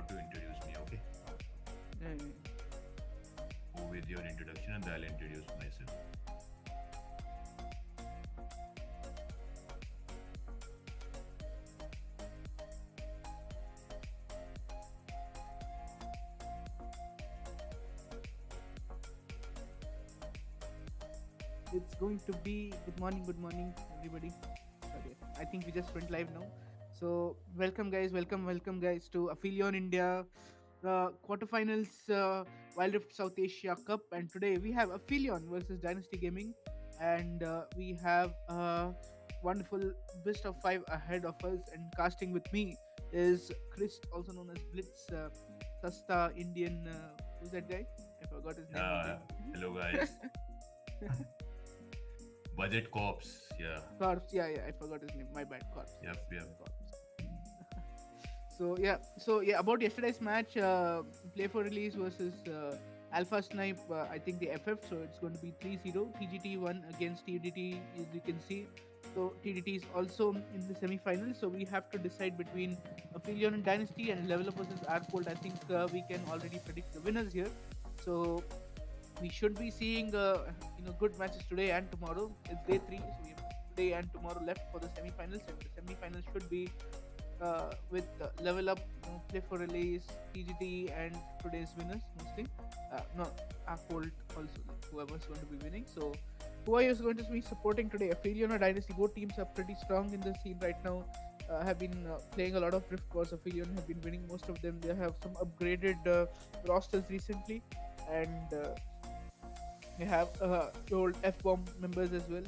have to introduce me, okay? Mm. Go with your introduction and I'll introduce myself. It's going to be good morning, everybody. Okay, I think we just went live now. So, welcome, guys. Welcome, guys, to Aphelion India quarterfinals Wild Rift South Asia Cup. And today we have Aphelion versus Dynasty Gaming, and we have wonderful best of five ahead of us. And casting with me is Chris, also known as Blitz, Sasta Indian. Who's that guy? I forgot his name Yeah, already. hello guys. Budget Cops, yeah. Corpse, yeah, I forgot his name. My bad, Corpse. Yep, yep. Corpse. So about yesterday's match, play for release versus Alpha Snipe. I think the FF. So it's going to be 3-0. TGT won against TDT, as you can see. So TDT is also in the semi-final. So we have to decide between Aphelion and Dynasty and Level Up versus Arcold. I think we can already predict the winners here. So we should be seeing good matches today and tomorrow. It's day three, so we have today and tomorrow left for the semi-finals, and the semi-finals should be with Level Up, Play for Release, TGT, and today's winners mostly. No, Uphold also, like, whoever's going to be winning. So who are you going to be supporting today? Aphelion or Dynasty? Both teams are pretty strong in the scene right now. Have been playing a lot of Rift Wars. Aphelion have been winning most of them. They have some upgraded rosters recently, and we have old F bomb members as well.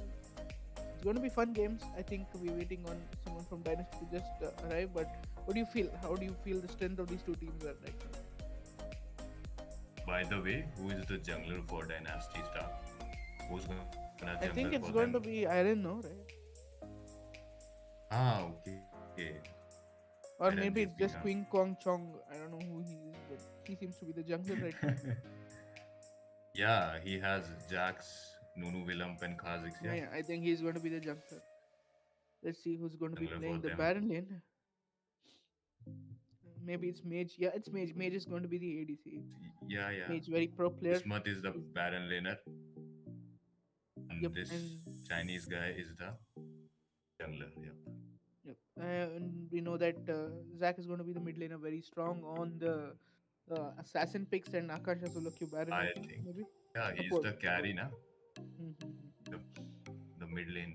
It's going to be fun games. I think we're waiting on someone from Dynasty to just arrive. But what do you feel? How do you feel the strength of these two teams are right now? By the way, who is the jungler for Dynasty Star? Who's gonna jungle I for think them? it's going to be Iron, no, right? Ah, okay. Or Iron maybe it's DP, just huh? Queen Kong Chong. I don't know who he is, but he seems to be the jungler right now. Yeah, he has Jax, Nunu Willump, and Kha'Zix, yeah. Yeah, I think he's going to be the jungler. Let's see who's going to be Jungler for playing the them. Baron lane. Maybe it's Mage. Yeah, it's Mage. Mage is going to be the ADC. Yeah, yeah. Mage, very pro player. Ismat is the Baron laner, Yep, and this and Chinese guy is the jungler. Yep. yep, and we know that Zack is going to be the mid laner, very strong on the assassin picks, and Akash will look you Baron, I I think, think. maybe. Yeah, he's Support, the support. carry, na? Mm-hmm. The, the mid lane.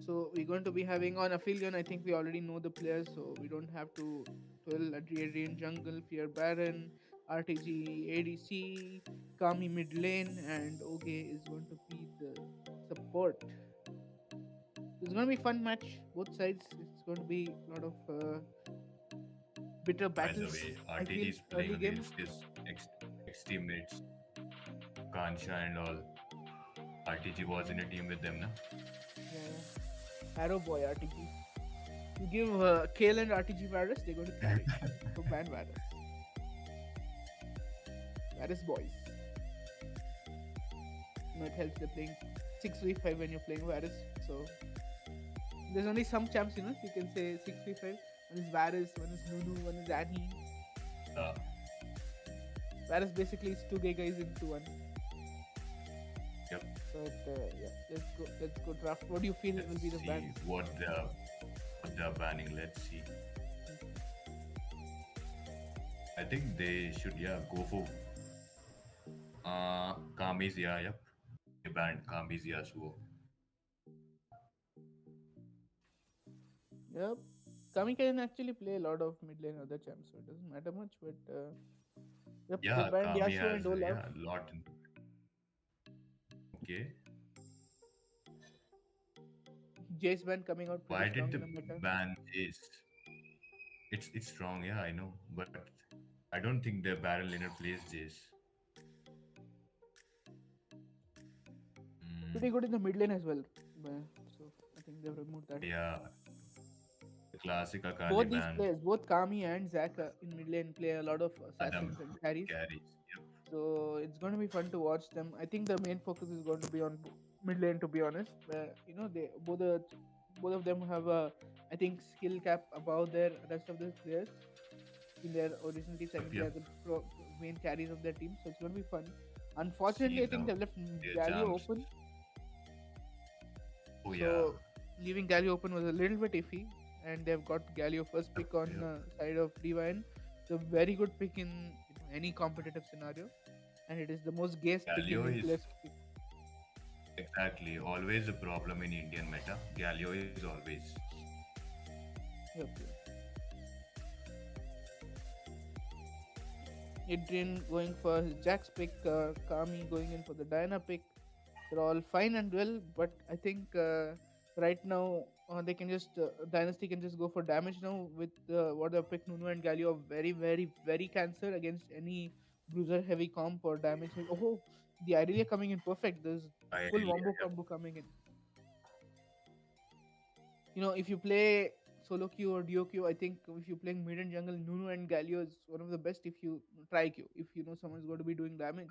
So we're going to be having on Aphelion. I think we already know the players, so we don't have to tell Adrian Jungle, Fear Baron, RTG, ADC, Kami mid lane, and Oge is going to be the support. It's going to be fun match. Both sides. It's going to be a lot of bitter By the battles. way, I RTG feel is playing early game. against his ex teammates, Kansha and all. RTG was in a team with them, na? Yeah, Arrow Boy RTG. You give Kale and RTG virus, they're going to carry. So ban virus. Virus boys. It helps. They're playing 6v5 when you're playing virus. So there's only some champs, you can say 6v5. One is Varus, one is Nunu, one is Annie. Uh, Varus basically is two gay guys into one. yep. But yeah, let's go draft. What do you feel Let's will be the see ban? what they're banning. Let's see. I think they should, yeah, go for Kami's, yeah, yep. They banned Kami's Yasuo. Yep. Kami can actually play a lot of mid lane other champs, so it doesn't matter much. But yep, they Yeah, banned Kami Yasuo has, and Olaf. yeah, a lot. Okay. Jace ban coming out pretty Why did strong they in the meta. ban this? It's strong, yeah, I know, but I don't think the Baron laner plays Jace. Pretty Mm, good in the mid lane as well. So I think they've removed that. yeah, the classic Akali Both these ban. players, both Kami and Zack in mid lane, play a lot of Adam assassins and carries. carries. Yep. So it's going to be fun to watch them. I think the main focus is going to be on mid lane, to be honest. They both the both of them have a, I think, skill cap above their rest of the players in their original teams. I Yep, mean, they yep. are the main carries of their team, so it's going to be fun. See Unfortunately, I think the they've left their Galio champs. open, Oh yeah. so leaving Galio open was a little bit iffy, and they've got Galio first Yep, pick on yep. side of Divine. It's a very good pick in any competitive scenario, and it is the most guessed pick Galio in is players pick. exactly always a problem in Indian meta. Galio is always. Yep, yep. Adrian going for his Jack's pick, Kami going in for the Diana pick. They're all fine and well, but I think right now they can just Dynasty can just go for damage now with what they pick. Nuno and Galio are very, very, very cancer against any bruiser heavy comp or damage. Oh, the Irelia coming in perfect. There's I full really, wombo yep. combo coming in. If you play solo queue or duo queue, I think if you're playing mid and jungle, Nuno and Galio is one of the best if you try queue. If you know someone's going to be doing damage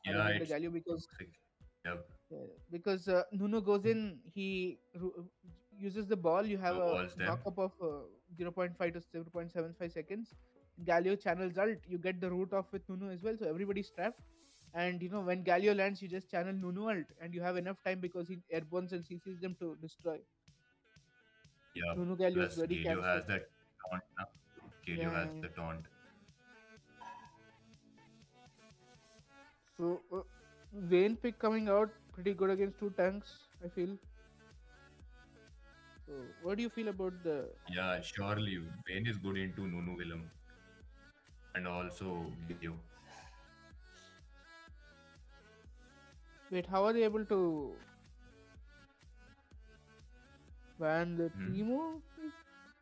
other than the It's Galio, because toxic. Yep. Nuno goes in, he uses the ball. You have a Snowballs them. knockup of 0. 0.5 to 0.75 seconds. Galio channels ult. You get the root off with Nuno as well, so everybody's trapped. And when Galio lands, you just channel Nuno ult, and you have enough time because he airborns and CCs them to destroy. Yep. Nuno Galio is Plus very Galio cancer. has that taunt now. Yeah, Galio yeah, has yeah. the taunt. So Vayne pick coming out pretty good against two tanks, I feel. So what do you feel about the? Yeah, surely. Vayne is good into Nunu Willem and also Galio. Wait, how are they able to ban the Hmm. Teemo?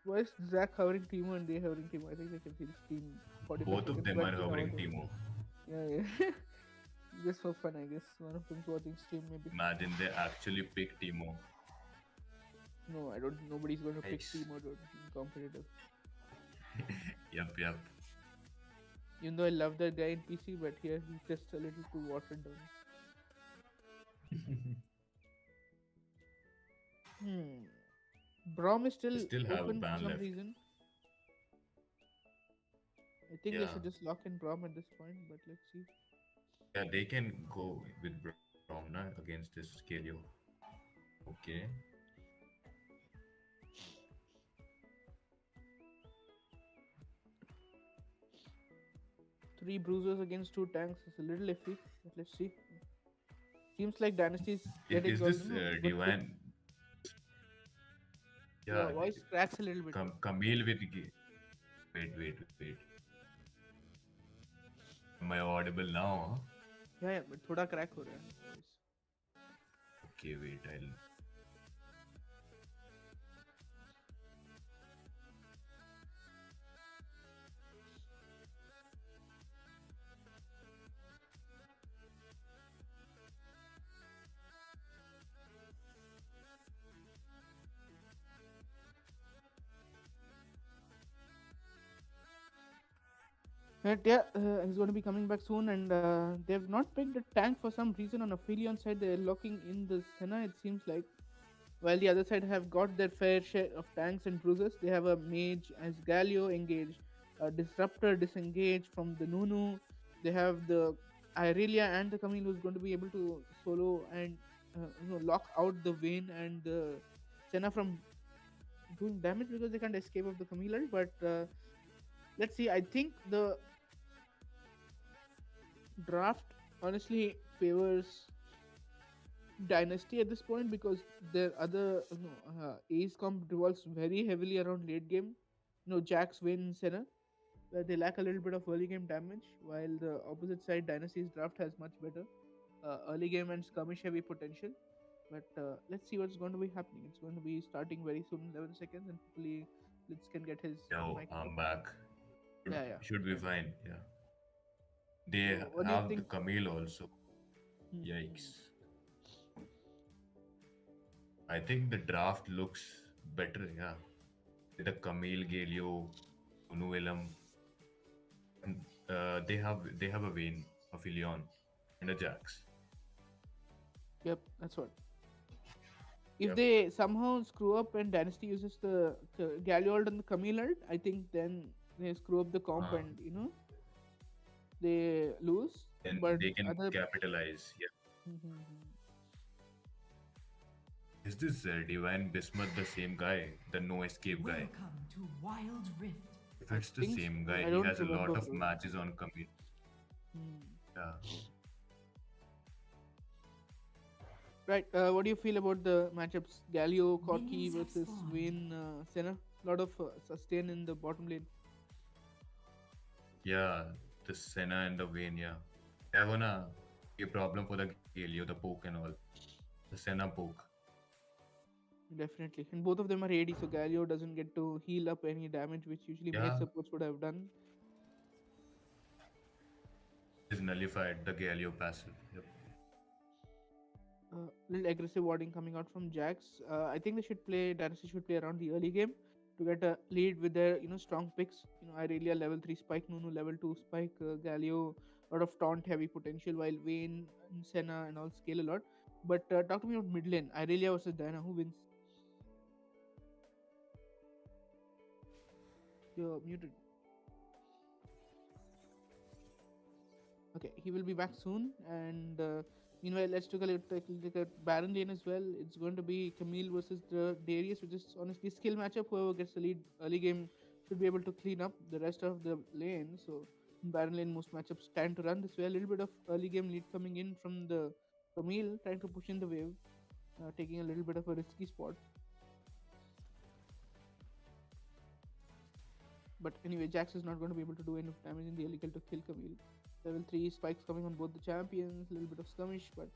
Why is Zach covering Teemo and they covering Teemo? I think they can see this team 45 Both of seconds them back are to cover hovering them. Timo. Yeah, yeah. Just for fun, I guess. One of them's watching stream, maybe. Imagine they actually pick Timo. No, I don't. Nobody's going to pick Nice. Teemo in competitive. Yep, yep. Even though I love that guy in PC, but here he's just a little too watered down. Hmm. Brom is They still still have a open for ban some left. reason. I think they Yeah. should just lock in Brom at this point, but let's see. Yeah, they can go with Bromna against this Galio. Okay. Three bruisers against two tanks is a little iffy, but let's see. Seems like Dynasty's getting Is on, this good pick. Divine? Your Yeah, voice cracks a little bit. Camille with. Wait, wait, wait. Am I audible now? Yeah, yeah, but thoda crack ho raha hai voice. Okay, wait. I'll. But yeah, he's going to be coming back soon, and they've not picked a tank for some reason on Aphelion side. They're locking in the Senna, it seems like. While the other side have got their fair share of tanks and bruisers, they have a mage as Galio engaged, a disruptor disengaged from the Nunu. They have the Irelia and the Camille who's going to be able to solo and lock out the Vayne and the Senna from doing damage because they can't escape of the Camille. But let's see. I think the draft honestly favors Dynasty at this point because their other Ace comp revolves very heavily around late game. Jax, Vayne, Senna, where they lack a little bit of early game damage, while the opposite side, Dynasty's draft has much better early game and skirmish heavy potential. But let's see what's going to be happening. It's going to be starting very soon, 11 seconds, and hopefully Blitz can get his Yo, mic back. I'm back. Yeah, yeah. Should be Fine. fine. Yeah. They So, what do you have the think? Camille also. Hmm. Yikes. I think the draft looks better. Yeah. With the Camille, Galio, Unuelam, and they have a Vayne, a Aphelion, and a Jax. Yep, that's what. If Yep. they somehow screw up and Dynasty uses the Galiold and the Camille ult, I think then they screw up the comp Uh, and they lose. then But they can other. capitalize. Yeah. Mhm. Is this Divine Bismuth the same guy? The no escape guy? Welcome to Wild Rift. If I it's the think so. same guy, I he don't has a remember lot of though. matches on commute. Hmm. Yeah. Right. What do you feel about the matchups? Galio, Corki Minions have versus spawned. Vayne, Senna. A lot of sustain in the bottom lane. Yeah, the Senna and the Vayne, yeah. They're gonna be a problem for the Galio, the poke and all. The Senna poke. Definitely. And both of them are AD, so Galio doesn't get to heal up any damage, which usually Yeah, mage supports would have done. is nullified, the Galio passive. Yep. Little aggressive warding coming out from Jax. I think they should play. Dynasty should play around the early game to get a lead with their strong picks. Irelia level 3 spike, Nunu level 2 spike, Galio a lot of taunt heavy potential, while Vayne and Senna and all scale a lot. But talk to me about mid lane. Irelia versus Diana. Who wins? You're muted. Okay, he will be back soon. And meanwhile, let's take a look at Baron lane as well. It's going to be Camille versus the Darius, which is honestly skill matchup. Whoever gets the lead early game should be able to clean up the rest of the lane. So in Baron lane, most matchups stand to run this way. A little bit of early game lead coming in from the Camille, trying to push in the wave, taking a little bit of a risky spot. But anyway, Jax is not going to be able to do enough damage in the early kill to kill Camille. Level 3 spikes coming on both the champions, a little bit of skirmish, but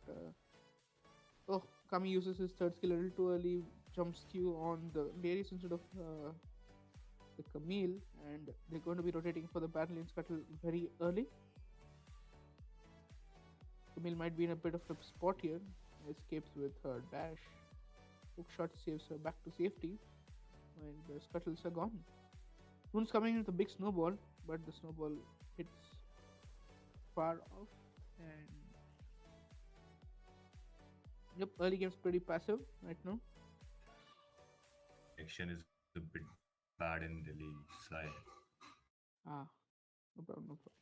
oh, Kami uses his third skill a little too early, jumps Q on the Darius instead of the Camille, and they're going to be rotating for the battle lane scuttle very early. Camille might be in a bit of a spot here, escapes with her dash. Hook shot saves her back to safety, and the scuttles are gone. Moon's coming in with a big snowball, but the snowball hits far off. And yep, early game's pretty passive right now. Action is a bit bad in Delhi side. Ah, no problem, no problem.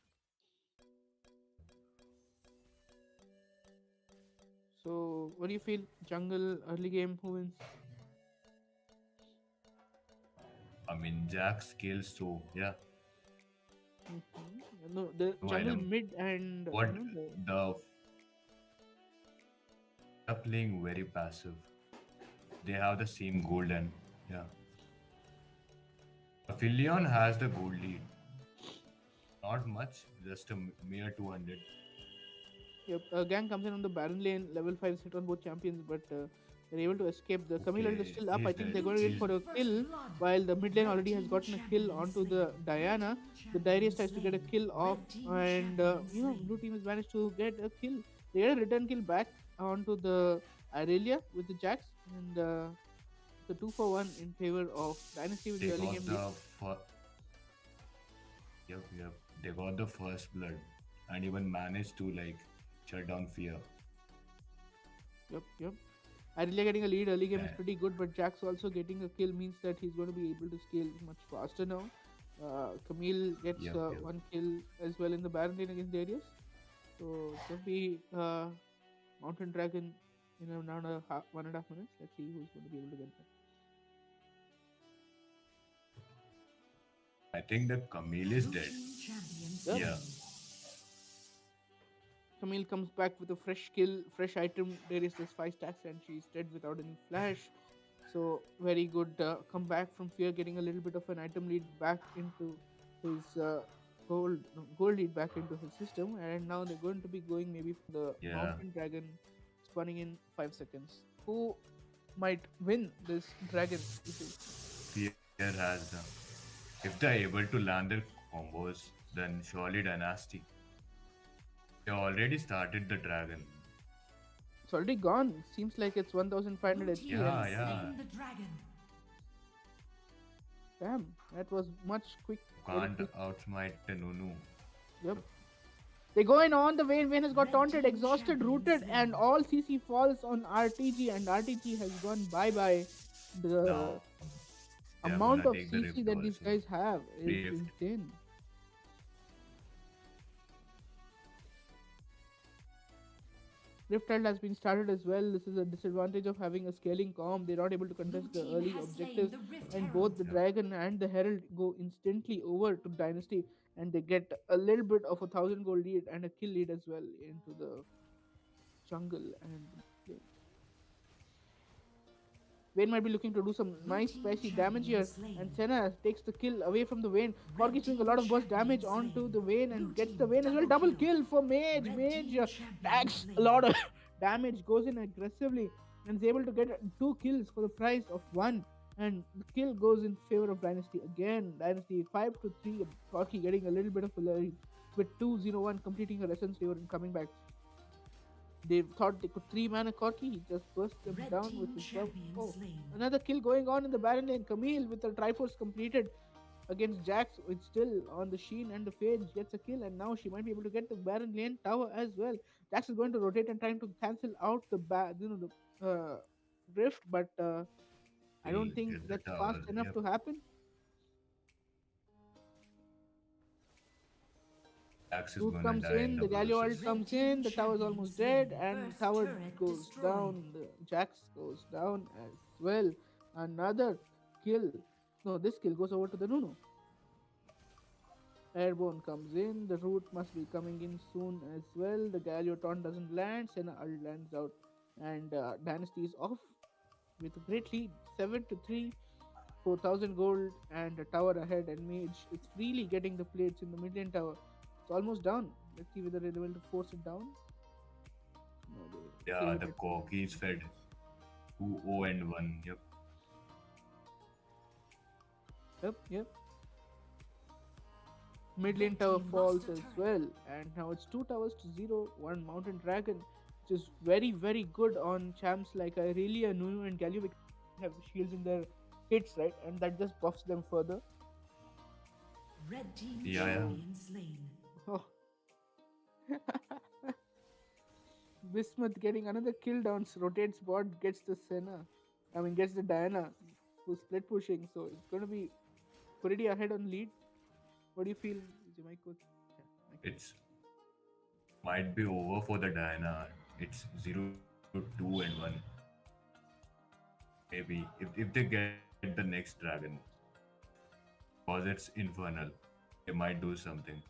So, what do you feel? Jungle early game, who wins? I mean, Jack scales so, yeah. No, the No jungle item. mid and What the the they're playing very passive. They have the same gold and yeah. Aphelion has the gold lead. Not much, just a mere 200. yep, gang comes in on the Baron lane, level 5 hit on both champions, but they're able to escape. The Camille is Okay, still up. I he's think dead. they're going to get He's for a First kill, blood. while the mid lane Red already has team gotten a kill champion onto slain. the Diana. The Champion Darius tries to get a slain. kill off, Red team and champion slain. blue team has managed to get a kill. They get a return kill back onto the Irelia with the Jax, and the 2 for 1 in favor of Dynasty with they the early got game lead. the yep. They got the first blood and even managed to like shut down fear. Yep. Irelia getting a lead early game is Yeah. pretty good, but Jax also getting a kill means that he's going to be able to scale much faster now. Camille gets Yep. one kill as well in the Baron lane against Darius. So it's going to be Mountain Dragon in around 1.5 minutes. Let's see who's going to be able to get that. I think the Camille is Blue dead. team champion Yep. Yeah. slain. Camille comes back with a fresh kill, fresh item. Darius does 5 stacks and she's dead without any flash. So very good comeback from Fear, getting a little bit of an item lead back into his gold lead back into his system, and now they're going to be going maybe for the Yeah. Mountain Dragon, spawning in 5 seconds. Who might win this dragon? You think? Fear has the. If they're able to land their combos, then surely Dynasty. They already started the dragon. It's already gone. Seems like it's 1,500 Blue HP. team Yeah, has yeah. slain the dragon. Damn, that was much quick. Very Can't quick. outsmite the Nunu. Yep. They go in on the Vayne. Vayne has got Red taunted, team exhausted, champion rooted, and slain. all CC falls on RTG, and RTG has gone bye bye. The Now they are amount gonna of take the CC rift that these also. guys have is Rift. insane. Rift has been started as well. This is a disadvantage of having a scaling comp. They're not able to Blue contest the team early has slain objectives, the Rift and Herald. both the Yep. Dragon and the Herald go instantly over to Dynasty, and they get a little bit of a 1,000 gold lead and a kill lead as well into the jungle and the Vayne might be looking to do some Blue nice team spicy damage champion here, slain. and Senna takes the kill away from the Vayne. Red Corki's doing a team lot of burst champion damage onto slain. the Vayne Blue and gets the team Vayne as well. double Double kill. kill for Mage. Red Mage team champion tags a slain. lot of damage, goes in aggressively, and is able to get two kills for the price of one. And the kill goes in favor of Dynasty again. Dynasty 5-3. Corki getting a little bit of a lead with 2-0-1 completing her essence favor and coming back. They thought they could three man a Corki. He just burst them Red down with team his buff. champion Oh, slain. another kill going on in the Baron lane. Camille with the Triforce completed against Jax. It's still on the Sheen, and the Phage gets a kill, and now she might be able to get the Baron lane tower as well. Jax is going to rotate and trying to cancel out the rift, but I don't He'll think get the that's fast tower. enough Yep. to happen. Axe is Root gonna comes die in in, the the Galio ult process. Red comes team in, the tower's champion almost dead, slain. and First tower turret goes destroyed. down. The Jax goes down as well. Another kill. No, this kill goes over to the Nuno. Airborne comes in, the root must be coming in soon as well. The Galio taunt doesn't land, Senna ult lands out, and Dynasty is off with a great lead 7-3. 4,000 gold and a tower ahead, and Mage is freely getting the plates in the mid lane tower. It's almost down. Let's see whether they're able to force it down. No, they Yeah, save it the at corky is fed. 2-0 and 1. Yep. Yep. Mid lane Red tower team falls lost a as turret. well, and now it's 2 towers to 0. One Mountain Dragon, which is very good on champs like Irelia, Nunu, and Galio because they have shields in their hits, right? And that just buffs them further. Red team Yeah, yeah. champion slain. Oh. Bismuth getting another kill down, rotates bot, gets the Senna. Gets the Diana, who's split pushing. So it's going to be pretty ahead on lead. What do you feel? Is your mic good? Yeah, mic. It's might be over for the Diana. It's 0-2 and 1. Maybe if they get the next dragon, because it's infernal, they might do something.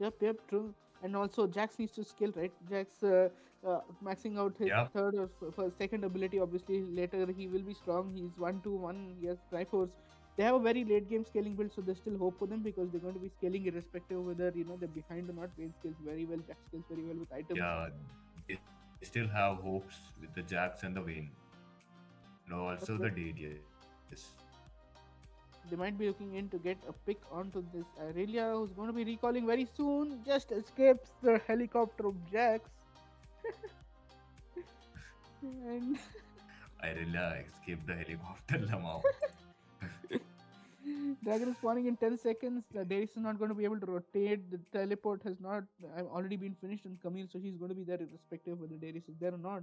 Yep, true. And also, Jax needs to skill, right? Jax maxing out his Yep. third or second ability. Obviously, later he will be strong. He's 1-2-1. He has Triforce. They have a very late game scaling build, so there's still hope for them because they're going to be scaling irrespective of whether they're behind or not. Vayne scales very well. Jax scales very well with items. Yeah, they still have hopes with the Jax and the Vayne. No, also the Yep. Darius. They might be looking in to get a pick onto this Irelia, who's going to be recalling very soon. Just escapes the helicopter of Jax. And I really escaped the helicopter, Lamau. Dragon is spawning in 10 seconds. Darius is not going to be able to rotate. The teleport has not already been finished on Camille, so she's going to be there irrespective of whether Darius is there or not.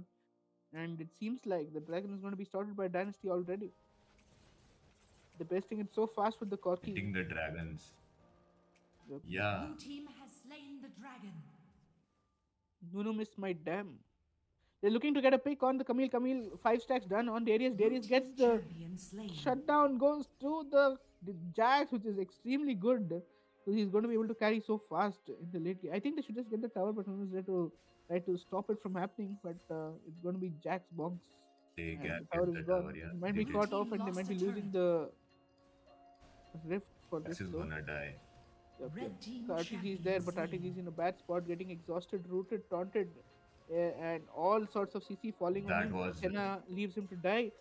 And it seems like the Dragon is going to be started by Dynasty already. They're pasting it so fast with the Corki. Hitting the dragons. Yep. Yeah. Blue team has slain the dragon. Nuno missed my dam. They're looking to get a pick on the Camille. Camille, 5 stacks done on Darius. Blue Darius team gets the champion slain. shutdown, goes to the Jax, which is extremely good. So he's going to be able to carry so fast in the late game. I think they should just get the tower, but Nuno's there to try to stop it from happening. But it's going to be Jax bonks. They And get the tower is the gone. tower, yeah. He might They be did. caught off Team and they might lost be a losing turret. the rift for this. Jax is So. gonna die. Red team So RTG is there, champion but RTG slain. is in a bad spot, getting exhausted, rooted, taunted, and all sorts of CC falling on That him. was Senna leaves him to die,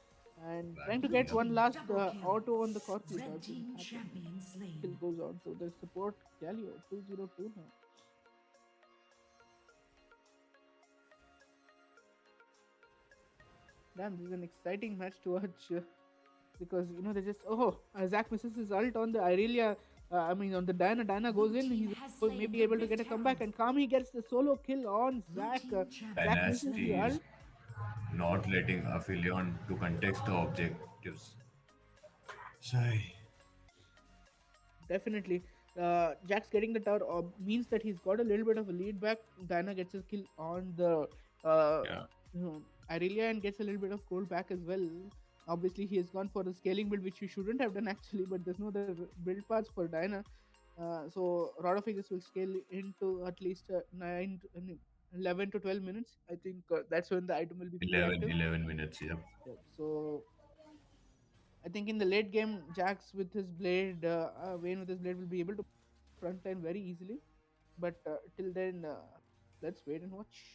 and Bad trying to play, get yep. one last Double kill. auto on the Corki. Red That team didn't happen. champion slain. Kill goes on to the support Galio 202 now. Damn, this is an exciting match to watch because they just Zach misses his ult on the Irelia. I mean, on the Diana Blue goes in. team He's has slain maybe the able to get Rift a comeback, Herald. and Kami gets the solo kill on Blue Zack. team champion Zack has misses the slain. Dynasty ult. is not letting Aphelion to contest the objectives. Sigh. Definitely. Jack's getting the tower means that he's got a little bit of a lead back. Diana gets his kill on the uh, Yeah, Irelia and gets a little bit of gold back as well. Obviously, he has gone for the scaling build, which he shouldn't have done actually, but there's no other build paths for Diana. So, Rodophagus will scale into at least 11 to 12 minutes. I think that's when the item will be fully 11, active. 11 minutes. Yep. Yep. So, I think in the late game, Jax with his blade, Vayne with his blade will be able to front line very easily. But till then, let's wait and watch.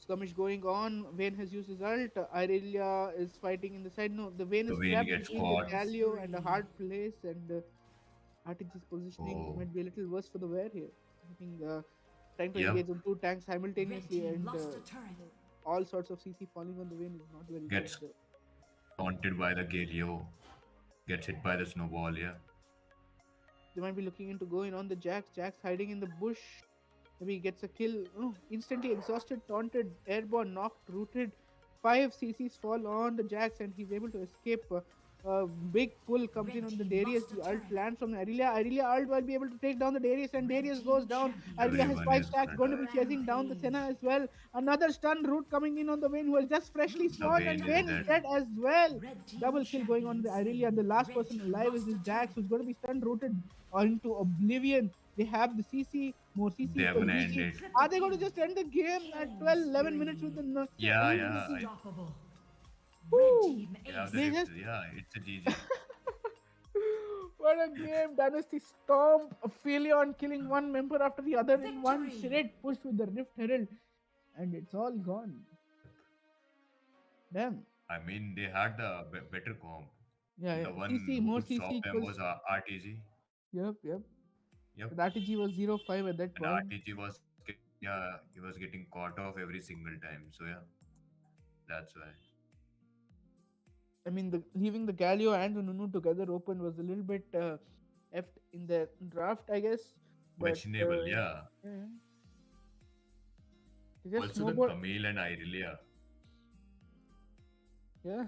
Skirmish going on. Vayne has used his ult. Irelia is fighting in the side. No, the Vayne The is Vayne trapped gets between the caught. Galio and a Spree. hard place, and RTG's positioning Oh, might be a little worse for the wear here. I think trying to yep. engage on two tanks Red simultaneously team and lost a turret. all sorts of CC falling on the Vayne is not very good. Gets taunted by the Galio. Gets hit by the snowball. Yeah. They might be looking into going on the Jax. Jax hiding in the bush. Maybe he gets a kill. Oh, instantly exhausted, taunted, airborne, knocked, rooted. Five CCs fall on the Jax and he's able to escape. A big pull comes in Red on the team Darius. lost a The ult turret. lands from Irelia. Irelia ult will be able to take down the Darius and Red Darius team goes down. champion. Irelia has Everyone five is stacks, going to be gonna. chasing down the Senna Rampage. as well. Another stun root coming in on the Vayne who has just freshly Blue The team spawned Vayne and is double Vayne is dead. dead kill. as well. Red team Double kill going on champion the Irelia. slain. The last Red person team alive is lost this a Jax turret. who's going to be stun rooted into oblivion. They have the CC, more CC They're equals gonna end GG. it. Are Triple they going to kill. just end the game at Killing 12, 11 minutes with spree. the knock? Yeah, yeah. Unstoppable. Red Woo! team They have the They ace. rift. just. Yeah, it's a GG. What a game! Dynasty stomp Aphelion, killing one member after the other in one Victory. straight push with the Rift Herald, and it's all gone. Damn. I mean, they had the better comp. Yeah, yeah. The one CC, who more could CC stop them equals. was RTG. Yep, yep. Yep. But RTG was 0-5 at that And point. RTG was yeah, he was getting caught off every single time. So yeah, that's why. I mean, leaving the Galio and the Nunu together open was a little bit effed in the draft, I guess. But Questionable, yeah. yeah, they just Also the snowball. Camille and Irelia. Yeah,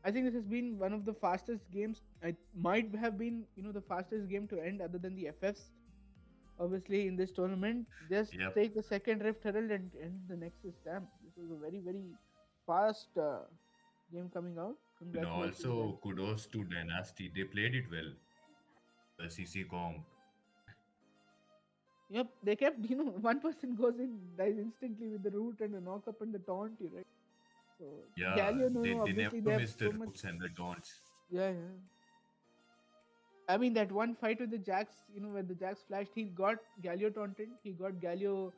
I think this has been one of the fastest games. It might have been, the fastest game to end other than the FFs. Obviously, in this tournament, just Yep. take the second Rift Herald and end the Nexus. Damn, this was a very, very fast game coming out. And Congratulations, guys. also kudos to Dynasty. They played it well. The CC comp. Yep, they kept, one person goes in, dies instantly with the root and the knock up and the taunt, right? So, Yeah, Galio, no, they obviously never they have miss the so much. roots and the taunts. Yeah, yeah. I mean, that one fight with the Jax, when the Jax flashed, he got Galio taunted, he got Galio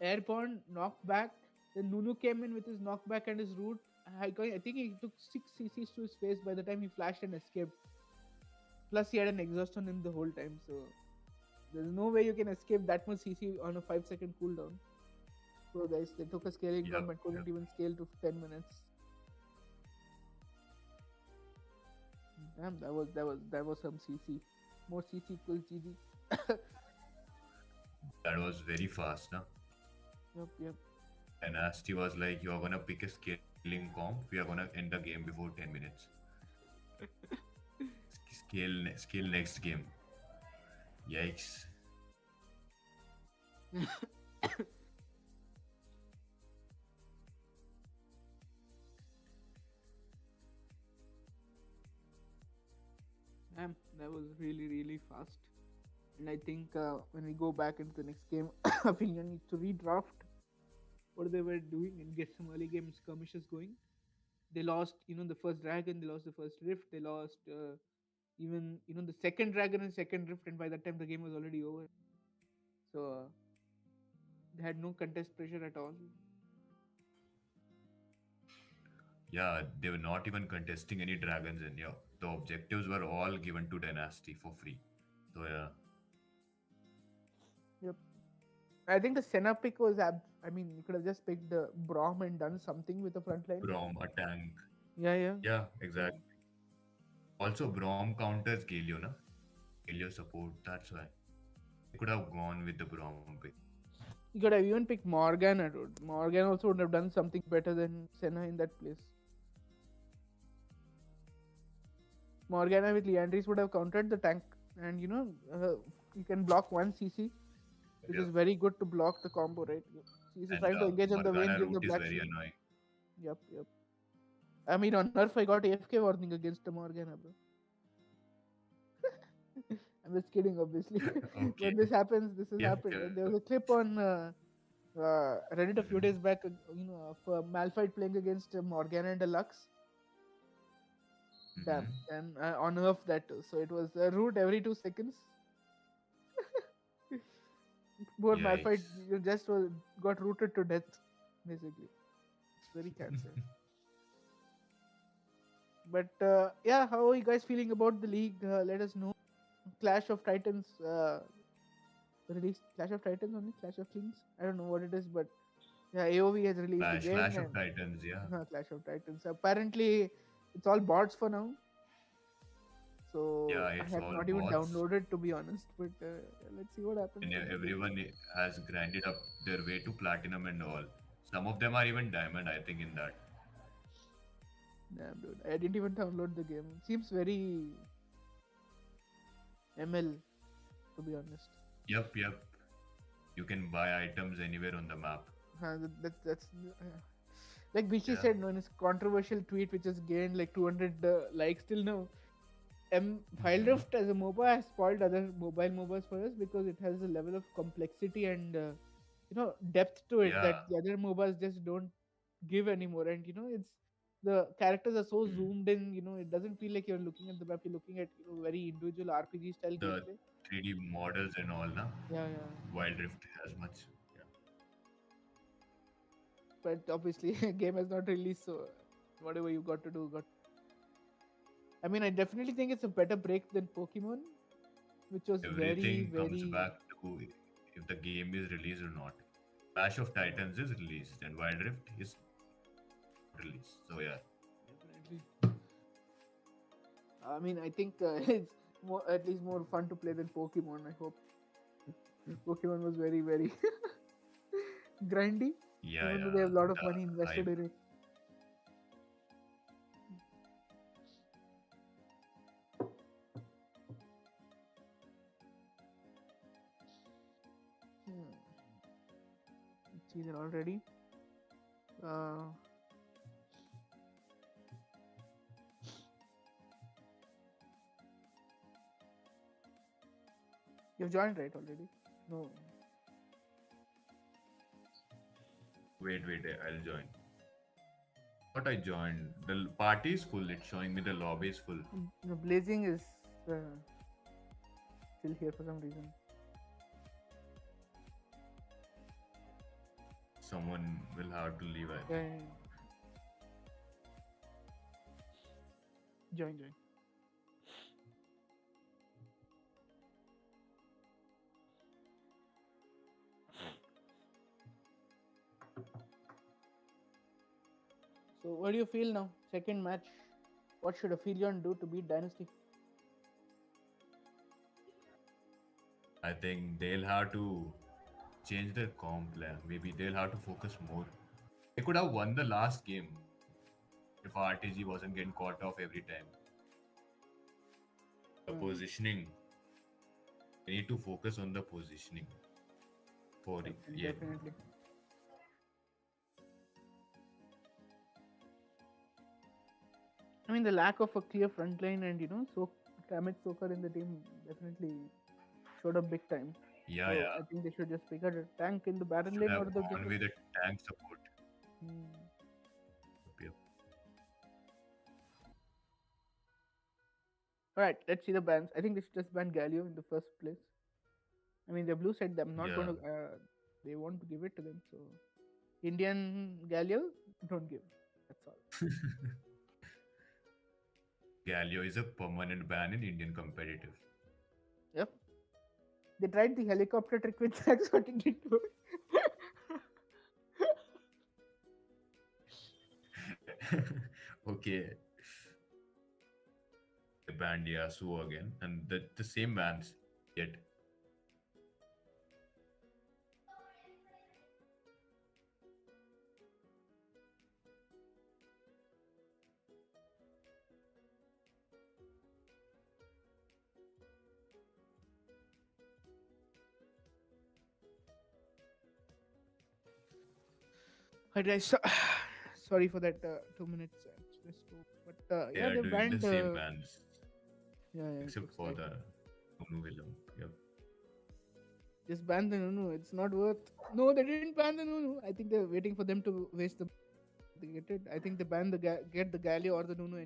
airborne, knocked back. Then Nunu came in with his knockback and his root. I think he took 6 CCs to his face by the time he flashed and escaped. Plus, he had an exhaust on him the whole time, so there's no way you can escape that much CC on a 5-second cooldown. So, guys, they took a scaling Yep, bomb and couldn't yep. even scale to 10 minutes. Damn, that was some CC. More CC equals GG. That was very fast, huh? Yep, yep. Dynasty was like, you're gonna pick a scaling comp. We are gonna end the game before 10 minutes. Scale next game. Yikes. Damn, that was really, really fast. And I think when we go back into the next game, Aphelion needs to redraft what they were doing and get some early game skirmishes going. They lost, the first dragon, they lost the first rift, they lost even, the second dragon and second rift, and by that time the game was already over. So they had no contest pressure at all. Yeah, they were not even contesting any dragons in here. The objectives were all given to Dynasty for free. So yeah, Yep. I think the Senna pick was, I mean, you could have just picked the Braum and done something with the front line. Brom, a tank. Yeah, yeah. Yeah, exactly. Also, Brom counters Galio, na? Galio support. That's why they could have gone with the Brom pick. You could have even picked Morgana, dude. Morgan also would have done something better than Senna in that place. Morgana with Leandris would have countered the tank, and you can block one CC, Yep, which yep. is very good to block the combo, right? CC And trying to the engage on the Vayne, Morgana give the route is black very shield. annoying. Yep, yep. I mean, on Nerf, I got AFK warning against the Morgana, bro. I'm just kidding, obviously. Okay. When this happens, this has Yep, happened. yep. Right? There was a clip on Reddit a few days back, of Malphite playing against Morgana and Deluxe. Damn, Mm-hmm. and on Nerf that too. So it was a root every 2 seconds. Poor Malphite Yikes. just got rooted to death, basically. It's very cancer. But yeah, how are you guys feeling about the league? Let us know. Clash of Titans released. Clash of Titans only? Clash of Kings? I don't know what it is, but yeah, AOV has released Clash, again, Clash of and Titans, yeah. Clash of Titans. Apparently, it's all bots for now. Yeah, So I it's have all not even bots. downloaded, to be honest. But let's see what happens. And It's a big everyone has grinded up their way to platinum and all. Some of them are even diamond, I think, in that. damn, dude. I didn't even download the game. It seems very ML, to be honest. Yep, yep. You can buy items anywhere on the map. That's like Bishi Yeah. said, no, in his controversial tweet, which has gained like 200 likes till now. File Mm-hmm. Rift as a MOBA has spoiled other mobile MOBAs for us because it has a level of complexity and depth to it Yeah. that the other MOBAs just don't give anymore. And it's the characters are so Mm. zoomed in. It doesn't feel like you're looking at the map. You're looking at very individual RPG style The gameplay. 3D models and all, na? Yeah, yeah. Wild Rift has much. Yeah. But obviously, game has not released, so whatever you got to do, got. I mean, I definitely think it's a better break than Pokemon, which was very, Everything comes very. back to if the game is released or not. Clash of Titans is released and Wild Rift is released. So yeah. Definitely. I mean, I think it's at least more fun to play than Pokemon. I hope Pokemon was very, very grindy, Yeah, even though they yeah. have a lot of money The invested hype. in it. Hmm. Let's see, they're already. Uh, you've joined, right, already? No. Wait, I'll join. But I joined. The party is full. It's showing me the lobby is full. The Blazing is still here for some reason. Someone will have to leave. I Yeah, think. yeah, yeah. Join, join. So, what do you feel now? Second match. What should Aphelion do to beat Dynasty? I think they'll have to change their comp plan. Maybe they'll have to focus more. They could have won the last game if RTG wasn't getting caught off every time. The Hmm. positioning. They need to focus on the positioning for yeah. Definitely. I mean, the lack of a clear front line and so damage soaker in the team definitely showed up big time. Yeah, So yeah. I think they should just pick a tank in the Baron Should lane have or the gone jungle. with a tank support. Hmm. Yep. All right, let's see the bans. I think they should just ban Galio in the first place. I mean, the blue said I'm not Yeah. going to. They want to give it to them. So Indian Galio, don't give. That's all. Galio is a permanent ban in Indian competitive. Yep. They tried the helicopter trick with Zax, but it didn't work. Okay. They banned Yasuo again, and the same bans yet. Hi guys, sorry for that 2 minutes. Let's go. But They yeah, are they doing the banned. same bans Yeah, it except looks for like the Nunu Willem. Yep. just ban the Nunu. It's not worth. No, they didn't ban the Nunu. I think they're waiting for them to waste the. They get it. I think they ban the get the Galio or the Nunu.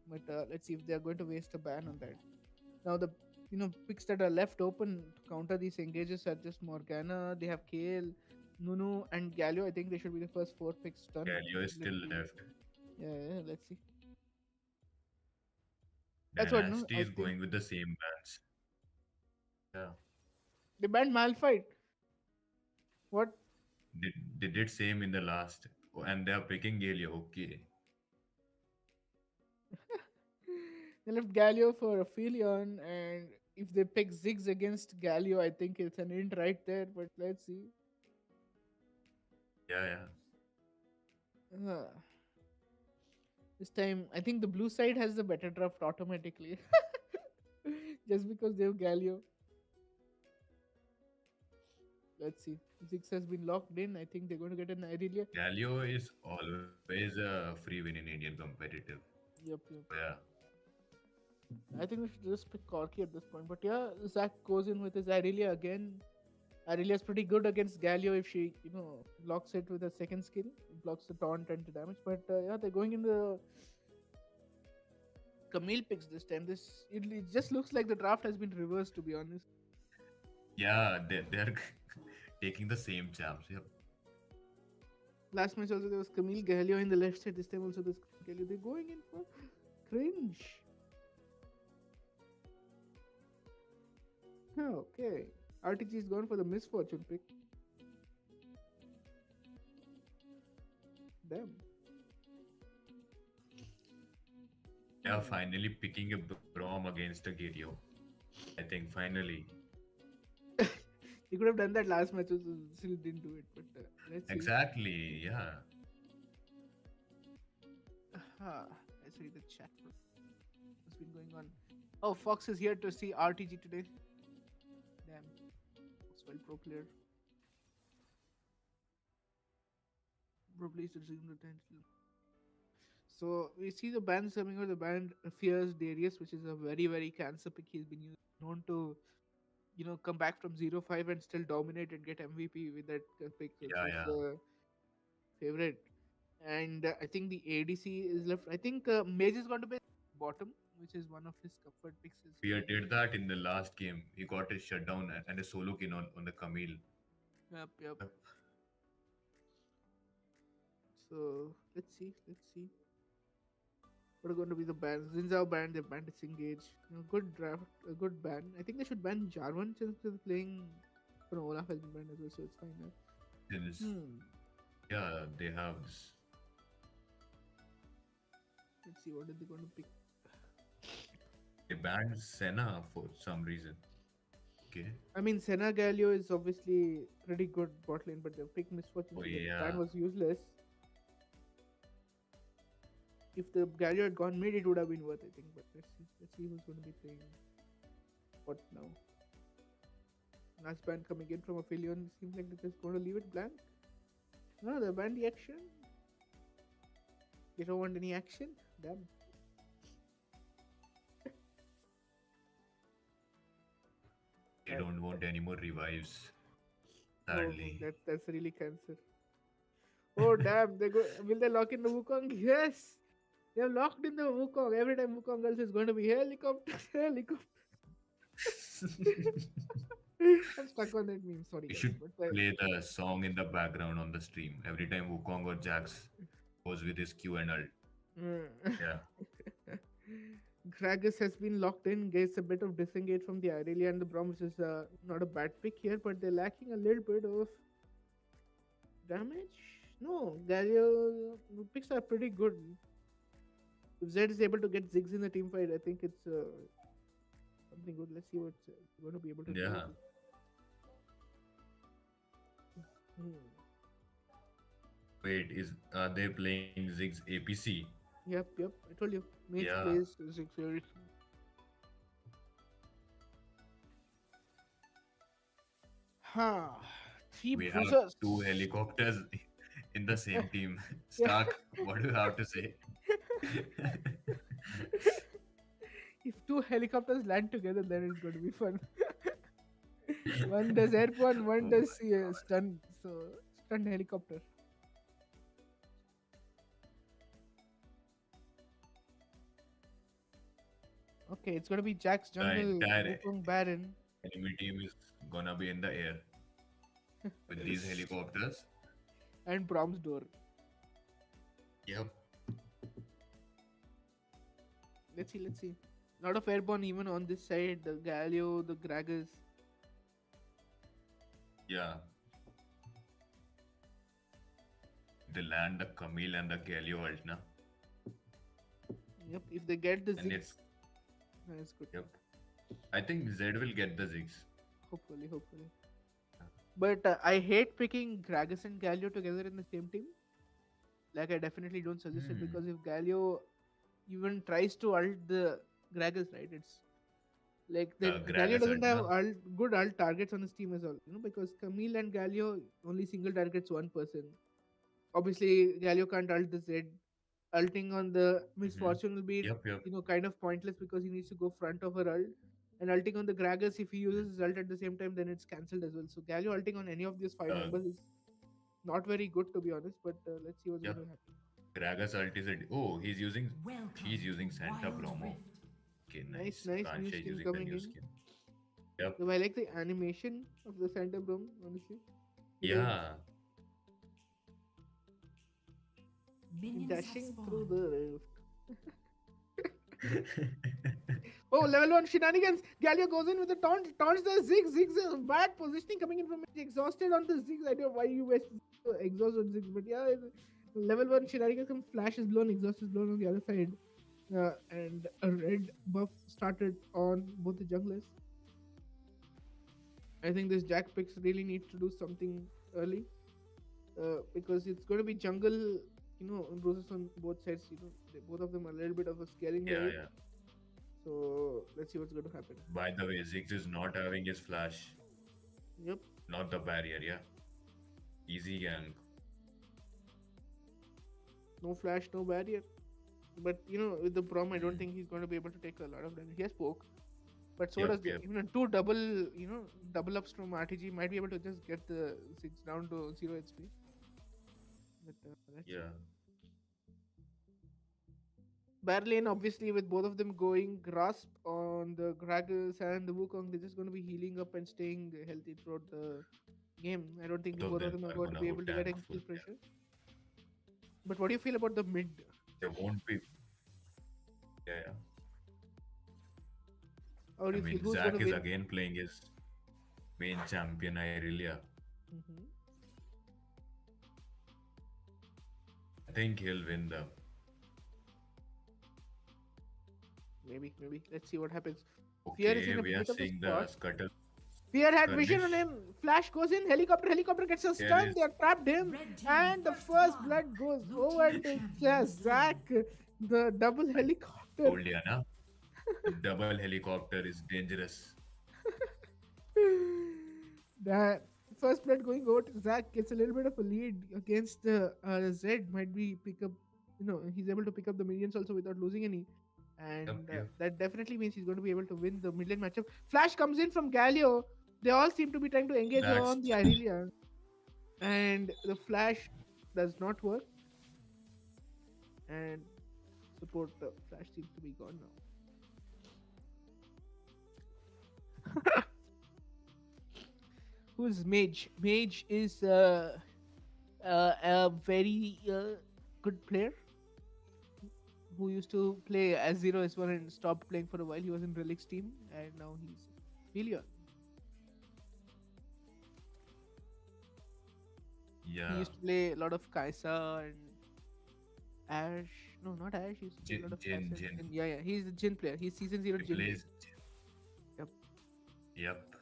But let's see if they are going to waste a ban on that. Now the picks that are left open to counter these engages are just Morgana. They have Kale, Nunu, and Galio. I think they should be the first four picks done. Galio is Let's still see. left. Yeah, let's see. That's what no. Dynasty I is think going with the same bans. Yeah. they banned Malphite. What? They did same in the last. Oh, and they are picking Galio. Okay. They left Galio for Aphelion, and if they pick Ziggs against Galio, I think it's an int right there. But let's see. Yeah, yeah. Uh, this time, I think the blue side has the better draft automatically, just because they have Galio. Let's see. Ziggs has been locked in. I think they're going to get an Irelia. Galio is always a free win in Indian competitive. Yep. Yeah. I think we should just pick Corky at this point. But yeah, Zach goes in with his Irelia again. Irelia's pretty good against Galio if she, blocks it with a second skill. Blocks the taunt and the damage. But yeah, they're going in the Camille picks this time. It just looks like the draft has been reversed, to be honest. Yeah, they're taking the same champs. Yep. Last match also there was Camille Galio in the left side. This time also there's Galio. They're going in for cringe. Okay. RTG is gone for the misfortune pick. Damn. They are finally picking a Brom against a Galio. I think finally. You could have done that last match, also still didn't do it. But let's see. Exactly. Yeah. Let's read the chat. What's been going on? Oh, Fox is here to see RTG today. Damn. Fox Pro player. Bro, please resume the title. So we see the band coming out. The band fears Darius, which is a very, very cancer pick. He's been known to, come back from 0-5 and still dominate and get MVP with that pick. So Yeah, it's his yeah. favorite. And I think the ADC is left. I think Mage is going to be bottom, which is one of his comfort picks. Fear did that in the last game. He got a shutdown and a solo kill on the Camille. Yep. Yep. So let's see. What are going to be the bans? Zinzao banned, they banned Disengage. Good draft, a good ban. I think they should ban Jarvan since they're playing. Oh, no, Olaf has been banned as well, so it's fine. Since, yeah, they have this. Let's see, what are they going to pick? They banned Senna for some reason. Okay. I mean, Senna Galio is obviously pretty good bot lane, but the pick misfortune. Oh, The yeah. ban was useless. If the Galio had gone mid, it would have been worth, I think. But let's see who's going to be playing what now. Last ban coming in from Aphelion. Seems like they're just going to leave it blank. No, they banned the action. They don't want any action. Damn. They don't want any more revives. Oh, Sadly. that's really cancer. Oh damn! Will they lock in the Wukong? Yes, they have locked in the Wukong. Every time Wukong else is going to be helicopter, helicopter. I'm stuck on that meme. Sorry, You guys. should But, play the song in the background on the stream every time Wukong or Jax goes with his Q and ult. Yeah. Gragas has been locked in, gets a bit of disengage from the Irelia and the Brom, which is not a bad pick here, but they're lacking a little bit of damage. No, Galio picks are pretty good. If Zed is able to get Ziggs in the team fight, I think it's something good. Let's see what's going to be able to do with Yeah. it. Hmm. Wait, is are they playing Ziggs APC? Yep. I told you. Mage Yeah. plays Ziggs very. Ha! Three We have bruisers. two helicopters in the same team. Yeah. Stark, what do you have to say? If two helicopters land together, then it's going to be fun. One does airborne, one Oh does my god. stun. So stun helicopter. Okay, it's going to be Jack's The jungle, entire Wukong Baron, enemy team is gonna be in the air with these helicopters. and Brom's door. Yep. Let's see. Lot of airborne even on this side. The Galio, the Gragas. Yeah. They land the Camille and the Galio Altna. Yep, if they get the And Ziggs, it's that's good. yep. I think Zed will get the Ziggs. Hopefully. But I hate picking Gragas and Galio together in the same team. Like, I definitely don't suggest it because if Galio even tries to ult the Gragas, right? It's like the Galio Gragas doesn't have Altna. good ult targets on his team as well, because Camille and Galio only single targets one person. Obviously, Galio can't ult the Zed. Ulting on the Misfortune will be, Yep. kind of pointless because he needs to go front of her ult. And ulting on the Gragas, if he uses his ult at the same time, then it's cancelled as well. So Galio ulting on any of these five Uh, members is not very good, to be honest. But let's see what's yep. going to happen. Gragas ult is oh, Welcome she's using to Santa Wild Bromo. Rift. Okay, Nice, nice. nice new Kansha is skin using the coming new in. skin. Yep. So I like the animation of the Santa Brom, honestly. You know, Yeah. Minions have dashing through spawned. the rift. Oh, level 1 shenanigans. Galio goes in with the taunts the Ziggs. Ziggs bad positioning coming in from it. Exhausted on the Ziggs. I don't know why you waste exhaust on Ziggs, but yeah, level 1 shenanigans. Some flash is blown, exhaust is blown on the other side. And a red buff started on both the junglers. I think this Jack picks really need to do something early. Because it's going to be jungle, bruises on both sides. Both of them are a little bit of a scaling Yeah, heavy. yeah. So let's see what's going to happen. By the way, Ziggs is not having his flash, Yep. not the barrier, yeah. Easy gang. No flash, no barrier. But with the Brom, I don't think he's going to be able to take a lot of damage. He has poke, but so Yep, does the yep. even two double ups from RTG might be able to just get the Six down to 0 HP. But that's it. Yeah. Barlane, obviously, with both of them going grasp on the Gragas and the Wukong, they're just going to be healing up and staying healthy throughout the game. I don't think Both both of of them them are are going to gonna be go able to get tank any full. kill pressure. But what do you feel about the mid? They won't be. Yeah. How do I you feel? mean, Who's going Zach to is win? again playing his main champion, Irelia. Mm-hmm. I think he'll win the. Maybe. Let's see what happens. Fear is Okay, in a we are bit of a seeing spot. the scuttle. Fear had vision on skirmish. him. Flash goes in. Helicopter gets a There stun. is They have trapped him. Red team And the first blood goes Blue over team to champion slain. Zach. The double I helicopter. told you, na? The double helicopter is dangerous. That first blood going out. Zach gets a little bit of a lead against the Zed. Might be pick up. He's able to pick up the minions also without losing any. And Yep. that definitely means he's going to be able to win the mid lane matchup. Flash comes in from Galio. They all seem to be trying to engage That's on the Irelia. And the flash does not work. And support flash seems to be gone now. Who's Mage? Mage is a very good player who used to play as 0 S1 and stopped playing for a while. He was in Relic's team and now he's Aphelion. He yeah. used to play a lot of Kaisa and Ash No, not Ash. He's playing a lot of Jin, assets. Jin. And yeah, yeah, he's a Jin player. He's season zero He Jin player. plays. Yep. Yep.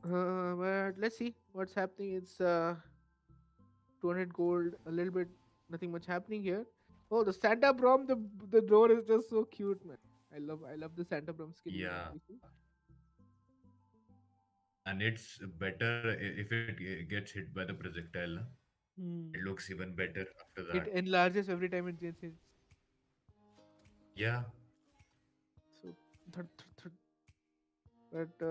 But let's see what's happening. It's 200 gold, a little bit, nothing much happening here. Oh, the Santa Brom, the drone is just so cute, man. I love the Santa Brom skin even Yeah. obviously. And it's better if it gets hit by the projectile. It Hmm. looks even better after It that. enlarges every time it gets hit. Yeah. So, thud, thud, thud. But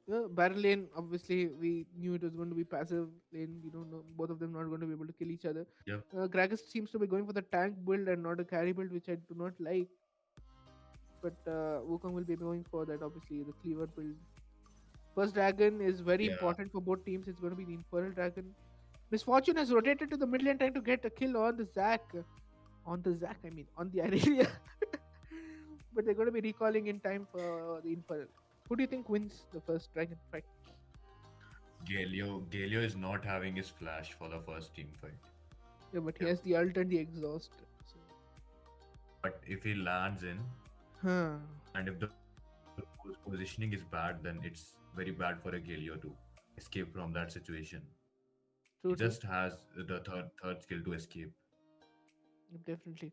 yeah, barrel lane, obviously, we knew it was going to be passive lane. You don't know, both of them not going to be able to kill each other. Yep. Gragas seems to be going for the tank build and not a carry build, which I do not like. But Wukong will be going for that, obviously, the cleaver build. First dragon is very Yeah. important for both teams. It's going to be the Infernal Dragon. Misfortune has rotated to the mid lane trying to get a kill on the Zac. On the Zac, I mean, on the Irelia. But they're going to be recalling in time for the Infernal. Who do you think wins the first dragon fight? Galio is not having his flash for the first team fight. Yeah, but he Yep. has the ult and the exhaust. So, But if he lands in, huh. and if the positioning is bad, then it's very bad for a Galio to escape from that situation. He True, true. just has the third skill to escape. Definitely.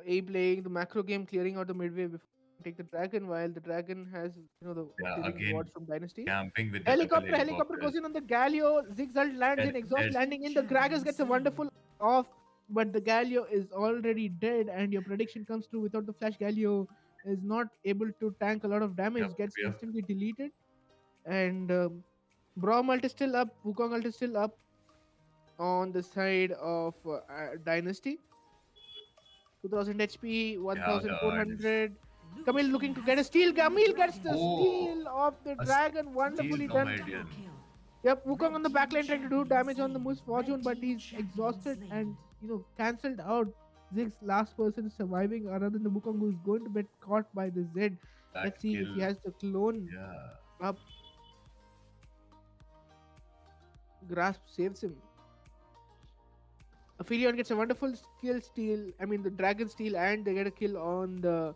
A playing the macro game, clearing out the midway before they take the dragon, while the dragon has, the Yeah, killing again wards from Dynasty. camping with the double Helicopter helicopters. goes in on the Galio. Zigzag lands in, exhaust Dead. landing in. The Gragas gets a wonderful off, but the Galio is already dead, and your prediction comes true without the flash. Galio is not able to tank a lot of Yep. damage, gets Yep. instantly deleted, and Braum ult is still up, Wukong ult is still up on the side of Dynasty. 2000 HP, Yeah. The art is. 1400. Blue Camille team looking to get a has steal. slain the Camille gets the dragon. Oh, steal of the a dragon. steal Wonderfully done. Double comedian. kill. Yep, Wukong Red on the team backline trying to do champion damage on the slain. Misfortune, Red but team he's champion exhausted and slain. cancelled out. Zig's last person surviving other than the Wukong who is going to get caught by the Zed. That Let's see if he kill. has the clone Yeah. up. Grasp saves him. Aphelion gets a wonderful skill steal. I mean, the dragon steal, and they get a kill on the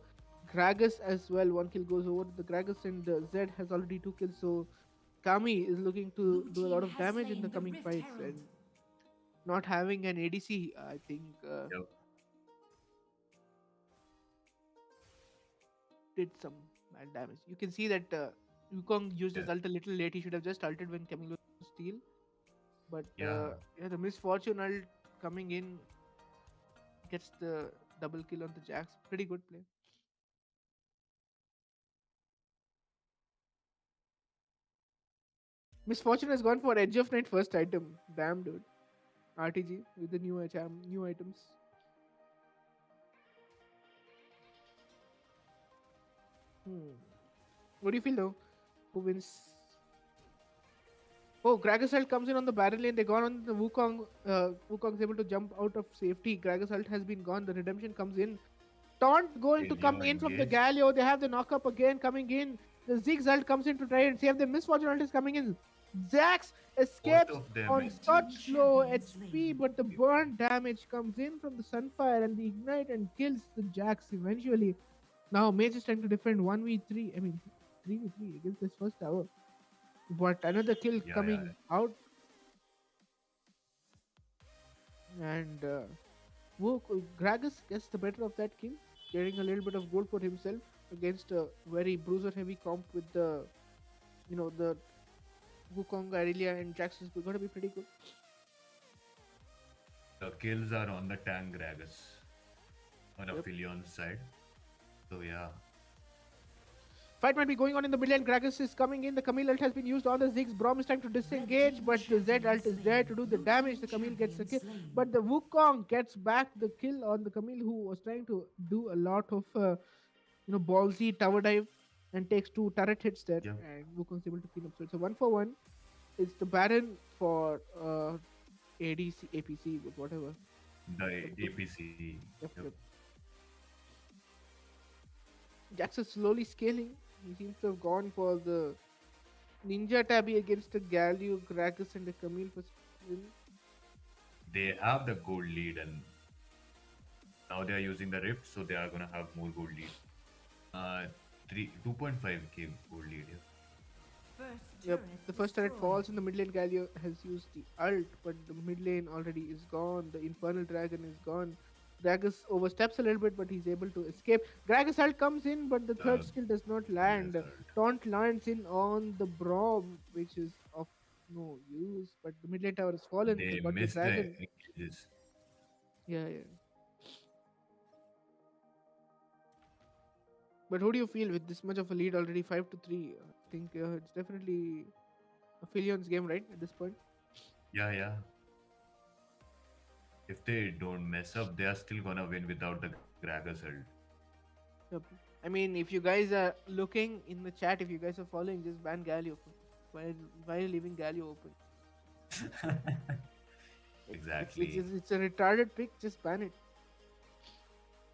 Gragas as well. One kill goes over to the Gragas, and Zed has already two kills. So Kami is looking to Blue do a team lot of has damage in the slain the coming Rift fights, Herald. and not having an ADC, I think, Yep. did some bad damage. You can see that Wukong used Yeah. his ult a little late. He should have just ulted when Camille was to steal. But Yeah. yeah, the Misfortune ult coming in gets the double kill on the Jax. Pretty good play. Misfortune has gone for Edge of Night first item. Damn, dude. RTG with the new items. Hmm. What do you feel though? Who wins? Oh, Gragasalt comes in on the barrel lane. They gone on the Wukong. Wukong's able to jump out of safety. Gragasalt has been gone. The redemption comes in. Taunt going to come Galio in from the engaged. Galio. They have the knock-up again coming in. The Zigzag comes in to try and save them. Misfortune ult is coming in. Zax Both escapes of them. on Red team such low champion HP, slain. but the burn damage comes in from the Sunfire and the Ignite and kills the Jax eventually. Now Mage is trying to defend 1v3. I mean, 3v3 against this first tower. But another kill Yeah. coming out. And Gragas gets the better of that kill, getting a little bit of gold for himself against a very bruiser heavy comp with the Wukong, Irelia, and Jax is going to be pretty good. The kills are on the tank Gragas on Yep. Aphelion side. So yeah. Fight might be going on in the middle, and Gragas is coming in. The Camille ult has been used on the Ziggs. Brom is trying to disengage, but the Zed ult is there to do the damage. The Camille gets the kill, but the Wukong gets back the kill on the Camille, who was trying to do a lot of ballsy tower dive and takes two turret hits there, Yeah. and Wukong's able to clean up. So it's a 1-for-1. It's the Baron for ADC, APC, whatever. The APC. Yep, Yep. yep. Jax is slowly scaling. He seems to have gone for the Ninja Tabby against a Galio, Gragas, and a Camille for some reason. they have the gold lead, and now they are using the rift, so they are gonna have more gold lead. Three 2.5k gold lead. Yeah. First Yep. turret The first turret destroyed. falls, and the mid lane Galio has used the ult, but the mid lane already is gone. The Infernal Dragon is gone. Gragas oversteps a little bit, but he's able to escape. Gragas ult comes in, but the third skill does not Gragas land. ult. Taunt lands in on the Braum, which is of no use. But the mid lane tower has fallen. They They got the miss the dragon. engages. Yeah, yeah. But how do you feel with this much of a lead already, 5-3? I think it's definitely Aphelion's game, right? At this point. Yeah, yeah. If they don't mess up, they are still gonna win without the Gragas ult. Yep. I mean, if you guys are looking in the chat, if you guys are following, just ban Galio. Why, why are you leaving Galio open? Exactly. It's a retarded pick. Just ban it.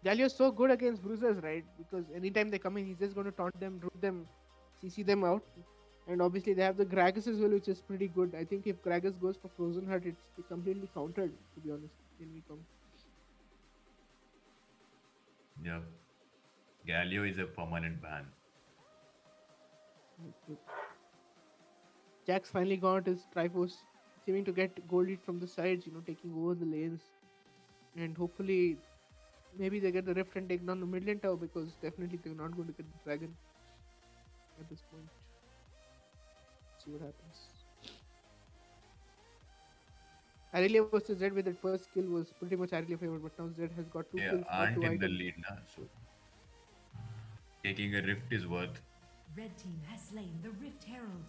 Galio is so good against bruisers, right? Because anytime they come in, he's just going to taunt them, root them, CC them out. And obviously, they have the Gragas as well, which is pretty good. I think if Gragas goes for Frozen Heart, it's completely countered, to be honest, when we come. Yeah. Galio is a permanent ban. Jax finally got his Triforce, seeming to get gold lead from the sides, taking over the lanes. And hopefully, maybe they get the Rift and take down the mid lane tower, because definitely they're not going to get the Dragon at this point. See what happens. Irelia versus Zed with that first skill was pretty much Irelia favored, but now Zed has got two They kills, got aren't two in the items. lead now, so taking a rift is worth. Red team has slain the Rift Herald.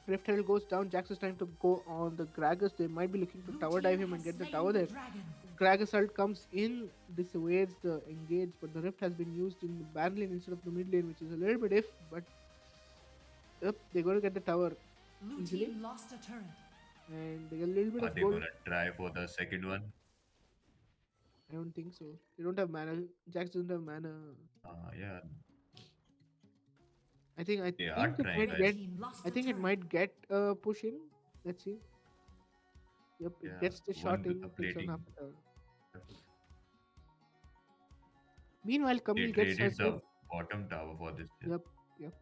Rift Herald goes down. Jax is trying to go on the Gragas. They might be looking to Blue tower team dive him and has get the slain tower there. dragon. Gragas ult comes in, dissuades the engage, but the Rift has been used in the ban lane instead of the mid lane, which is a little bit if, but yep, they're going to get the tower Blue easily. team lost a turret. And they get a little bit Are of they gold. gonna try for the second one? I don't think so. They don't have mana. Jax doesn't have mana. Yeah, I they are think it trying, might Red guys. get. team lost I a think it turret. might get a push in. Let's see. Yep, it Yeah, gets the one shot with the in, takes on half plating. a tower. Meanwhile, They Camille gets traded herself. the bottom tower for this. Yeah. Yep, yep.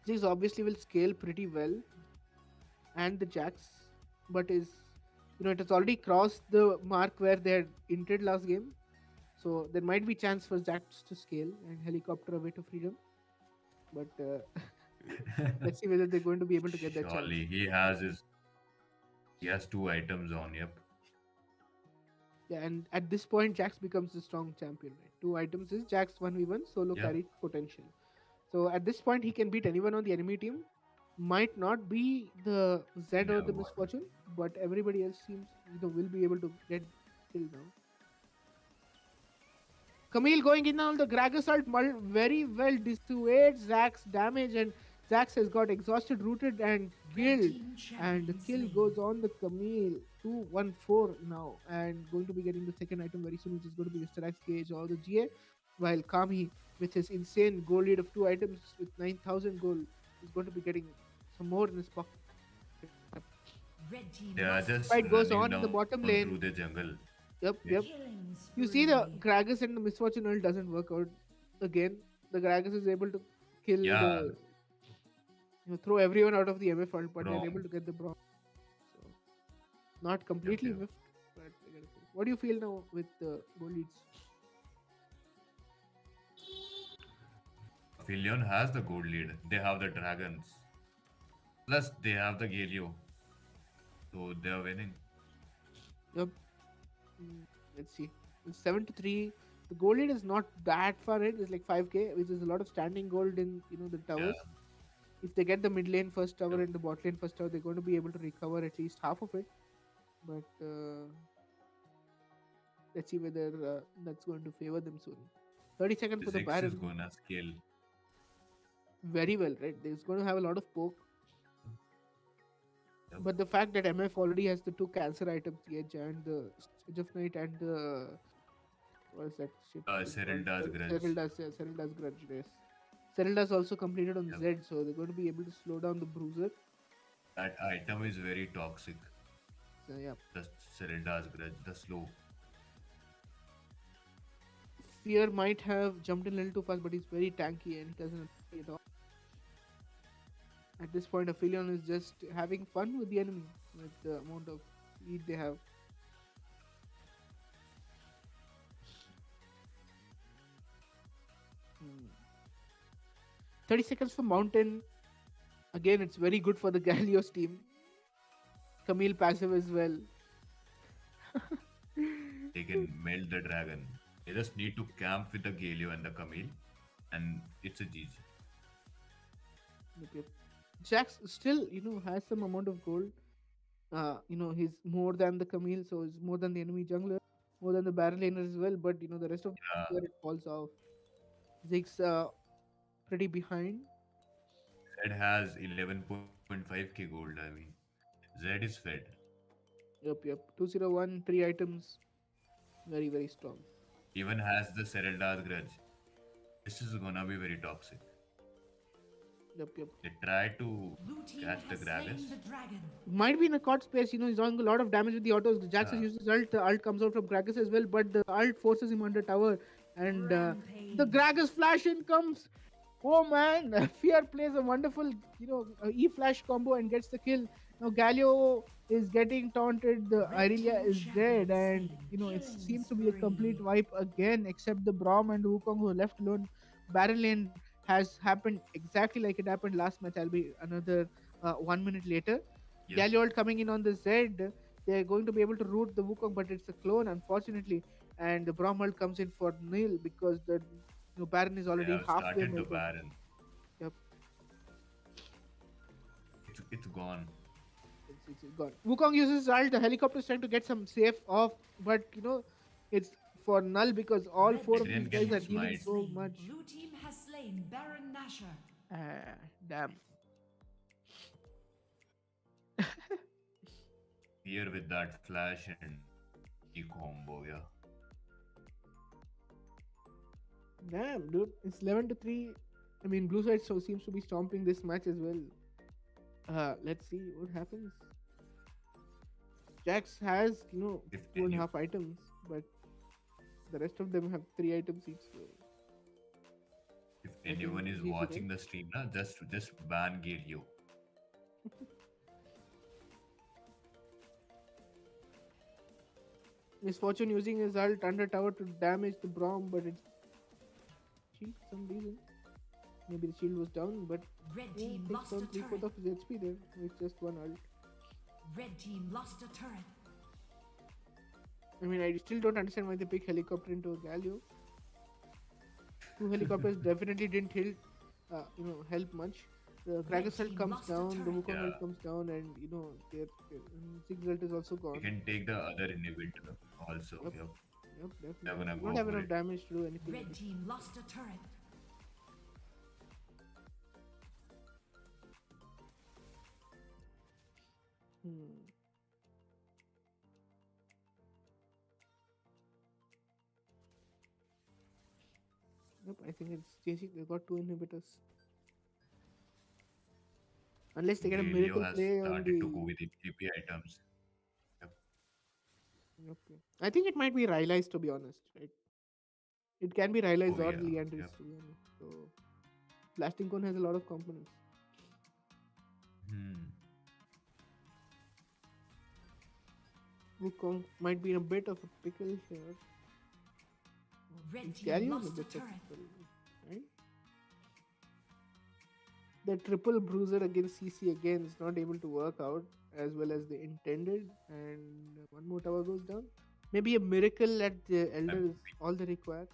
This obviously will scale pretty well, and the Jax, but it has already crossed the mark where they had entered last game, so there might be chance for Jax to scale and helicopter away to freedom. But let's see whether they're going to be able to get that chance. Surely he has two items on. Yep. Yeah, and at this point, Jax becomes the strong champion. Right? Two items is Jax 1v1 solo Yeah. carry potential. So at this point, he can beat anyone on the enemy team. Might not be the Zed or the No. Misfortune, but everybody else seems will be able to get killed now. Camille going in on the Gragas ult very well dissuades Zax's damage, and Zax has got exhausted, rooted, and Red killed. team And the champion kill slain. goes on the Camille. 2-1-4 now, and going to be getting the second item very soon, which is going to be the Stellax Gauge or the GA. While Kami, with his insane goal lead of two items with 9,000 gold, is going to be getting some more in his pocket. Red team They are lost. just Fight goes running on in the down bottom through lane. the jungle. Yep. Killing You see the spree. Gragas and the Misfortune ult doesn't work out again. The Gragas is able to kill Yeah, throw everyone out of the MF ult, but they're bro. able to get the bronze. So not Yep, completely yep. whiffed, but they get a kill. What do you feel now with the gold leads? Aphelion has the gold lead. They have the dragons. Plus, they have the Galio. So they are winning. Yep. Let's see. It's 7-3. The gold lead is not that far ahead. It's like 5k, which is a lot of standing gold in the Yeah. towers. If they get the mid lane first tower Yep. and the bot lane first tower, they're going to be able to recover at least half of it. But let's see whether that's going to favor them soon. 30 seconds for the Physics is Baron. gonna scale. Very well, right? There's going to have a lot of poke. Yep. But the fact that MF already has the two cancer items, the Edge and the Edge of Night and the What's that shit called? Serilda's Grudge. Serilda's Grudge race. Serilda's also completed on Yep. Z, so they're going to be able to slow down the Bruiser. That item is very toxic. So yeah, The Serilda's Grudge, the slow. Fear might have jumped in a little too fast, but he's very tanky and he doesn't at all. At this point, Aphelion is just having fun with the enemy with the amount of lead they have. Hmm. 30 seconds for Mountain. Again, it's very good for the Gallios team. Camille passive as well. They can melt the dragon. They just need to camp with the Galio and the Camille, and it's a GG. Yep, yep. Jax still, has some amount of gold. He's more than the Camille, so he's more than the enemy jungler, more than the Baron laner as well. But the rest of Yeah, where it falls off. Ziggs pretty behind. Zed has 11.5k gold. I mean, Zed is fed. Yep, yep. 201, three items. Very, very strong. Even has the Serilda's Grudge. This is gonna be very toxic. Yep, yep. They try to Blue team catch the has slain Gragas. the dragon. Might be in a caught space, he's doing a lot of damage with the autos. Jax has Yeah, used his ult. The ult comes out from Gragas as well, but the ult forces him under tower. And the Rampage. Gragas flash in comes. Oh man, Fear plays a wonderful, E flash combo and gets the kill. Now Galio is getting taunted. The Red Irelia team is dead, champion and slain. it Killing seems to be a complete spree. wipe again, except the Braum and Wukong who are left alone. Barrel lane has happened exactly like it happened last match. I'll be another 1 minute later. yep, Galiold coming in on the Z. They're going to be able to root the Wukong, but it's a clone, unfortunately. And the Bromwell comes in for nil because the Baron is they already have halfway started the mega. Baron. Yep, It's gone. it's gone. Wukong uses ult. The helicopter is trying to get some safe off, but it's for null because all Red four They of these didn't team's get guys the are turret healing has smite. so slain. much. Blue team has slain Baron Nashor. Damn. Here with that flash and E combo, yeah. Damn, dude. It's 11-3. I mean, Blue Side so seems to be stomping this match as well. Let's see what happens. Jax has, If two and a any, half items, but the rest of them have three items each. So if I think anyone is GG, right? watching the stream, na, just ban Galio. Misfortune using his ult under tower to damage the Braum, but it's shield for some reason. Maybe the shield was down, but Red yeah, team takes lost a down 3/4 turret. of his HP there with just one ult. Red team lost a turret. I mean, I still don't understand why they pick helicopter into a Galio. Two helicopters definitely didn't help much. The Kragus ult team comes lost a down, the turret. Wukong Yeah, ult comes down, and their Ziggs ult is also you gone. can take the other inhibitor also. Yep, Yep, yep, they're definitely. gonna You go don't have for enough it. damage to do anything. Red team lost a turret. Hmm. Yep, I think it's chasing. They got two inhibitors. Unless they get a Galio miracle has play on started to the. go with HTTP items. Yep. Okay. I think it might be Rylai's to be honest, right? It can be Rylai's Oh or yeah. Leandris Yep. to be honest. So, Blasting Cone has a lot of components. Hmm. Wukong might be in a bit of a pickle here. Red Is team Galio in a lost a bit of turret. pickle, right? The triple bruiser against CC again is not able to work out as well as they intended, and one more tower goes down. Maybe a miracle at the Uh, Elder is all they require.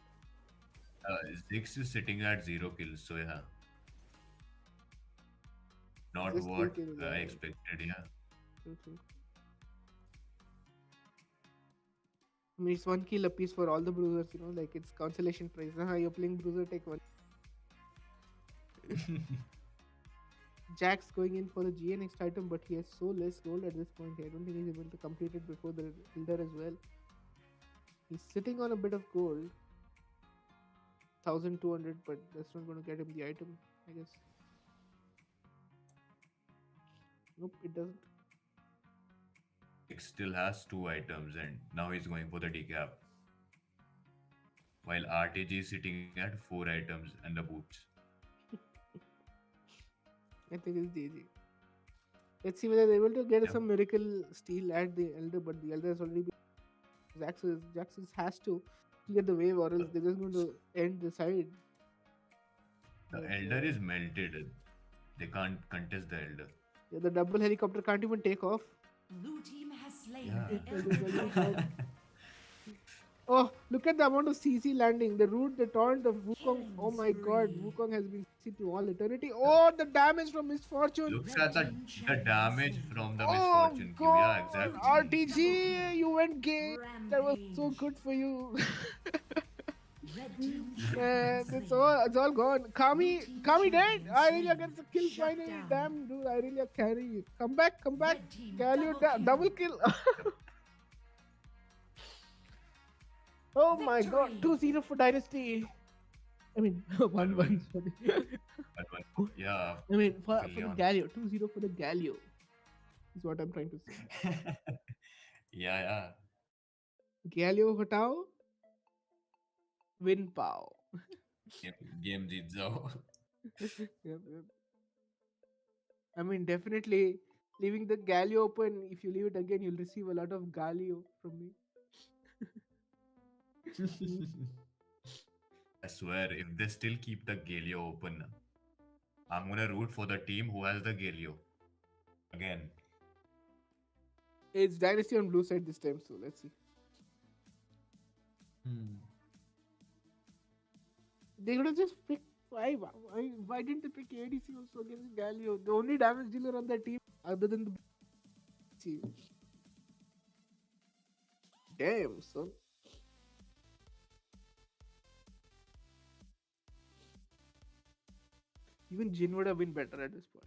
Ziggs is sitting at 0 kills, so yeah, not Just two what kills. I expected. Yeah, True, true. I mean, it's one kill apiece for all the bruisers, like it's consolation prize. You're playing bruiser, take one. Jack's going in for the GA next item, but he has so less gold at this point. I don't think he's able to complete it before the Elder as well. He's sitting on a bit of gold, 1,200, but that's not going to get him the item, I guess. Nope, it doesn't. It still has two items, and now he's going for the decap. While RTG is sitting at four items and the boots. I think it's GG. Let's see whether they're able to get Yep. some miracle steal at the Elder, but the Elder has already been. Jaxus has to clear the wave, or else they're just going to end the side. The But, Elder is melted. They can't contest the Elder. yeah, the double helicopter can't even take off. Blue team has slain Yeah. the It enemy. is very hard. Oh, look at the amount of CC landing. The root, the taunt of Wukong. Oh my god, Killing spree. Wukong has been CC to all eternity. Oh, the damage from Misfortune. Looks Red at the, team the champion damage slain. from the Oh misfortune cube. Yeah, god, exactly. RTG, you went gay. That was so Rampage. good for you. Red team Man, champion it's slain. all gone. Kami, team Kami dead. champion Irelia slain. gets a kill Shut finally. down. Damn, dude, Irelia carry you. Come back. Red team Galio double kill. double kill. Oh my god, Victory. 2-0 for Dynasty. I mean, 1-1. Sorry. But one, yeah, I mean, for the Aphelion. Galio. 2-0 for the Galio. Is what I'm trying to say. yeah. Galio Hotao, win Pao. Game jeet jao. Yep. I mean, definitely leaving the Galio open. If you leave it again, you'll receive a lot of Galio from me. I swear, if they still keep the Galio open, I'm gonna root for the team who has the Galio. Again. It's Dynasty on blue side this time, so let's see. They could have just picked 5. Why didn't they pick ADC also against Galio? The only damage dealer on that team, other than the team. Damn, son. Even Jin would have been better at this point.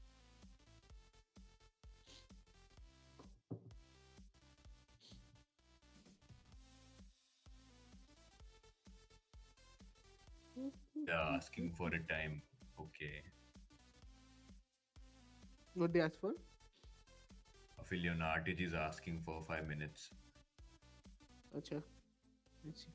Yeah, asking for a time. Okay. What they asked for? Aphelion RTG is asking for 5 minutes. Acha. Let's see.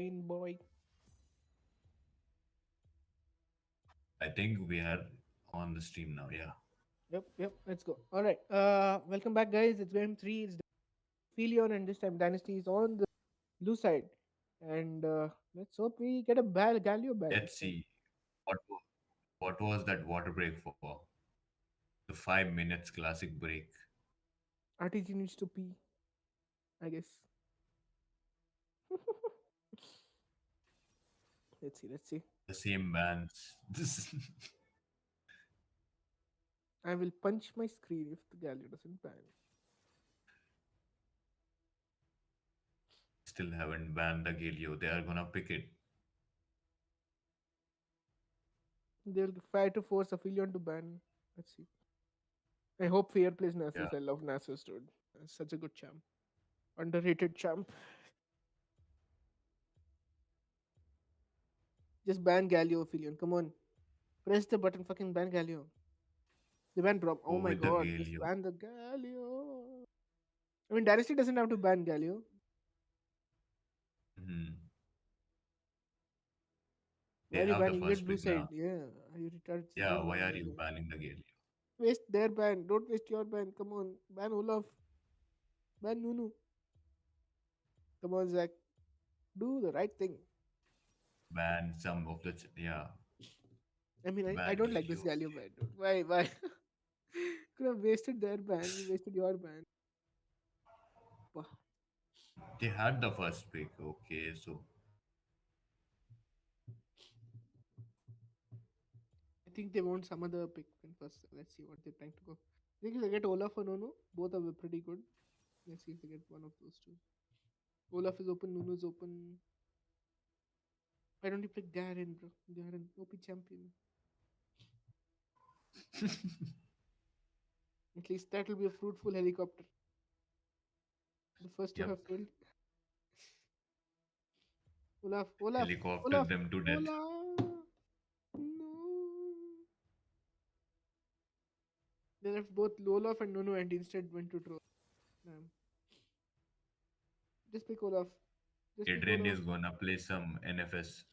fine, boy. I think we are on the stream now. Yeah. Yep, yep. Let's go. All right. Welcome back, guys. It's game three. It's Aphelion, and this time Dynasty is on the blue side. And let's hope we get a Galio bag this Let's time. see what wa- what was that water break for? The 5 minutes classic break. RTG needs to pee, I guess. Let's see. Let's see. The same bands. This I will punch my screen if the Galio doesn't ban. still haven't banned the Galio. They are gonna pick it. They'll try to force Aphelion to ban. Let's see. I hope Fear plays Yeah. Nasus. I love Nasus, dude. Such a good champ. Underrated champ. Just ban Galio, Aphelion. Come on. Press the button, fucking ban Galio. The ban drop. Oh Go my with the god. Just Galio. ban the Galio. I mean, Dynasty doesn't have to ban Galio. Hmm. Why They are you have the banning? You get first blue pick side. now. Yeah. You retarded. Yeah, Don't why ban are you Galio. banning the Galio? Waste their ban. Don't waste your ban. Come on. Ban Olaf. Ban Nunu. Come on, Zach. Do the right thing. Ban some of the yeah. I mean, I Ban don't like this Galio. Galio ban, dude. Why? Why? Could have wasted their ban. You wasted your ban. Wah. They had the first pick. Okay, so I think they want some other pick in first. Let's see what they're trying to go. I think if they get Olaf or Nono, both are pretty good. Let's see if they get one of those two. Olaf is open, Nuno is open. Why don't you pick Garen, bro? Garen, OP champion. At least that will be a fruitful helicopter. The first two yep. have failed. Olaf, Olaf, Helicopter Olaf, them to death. Olaf. No. They left both Olaf and Nono and instead went to troll. Damn. Just pick Olaf. Just pick Adrian Olaf. is gonna play some NFS.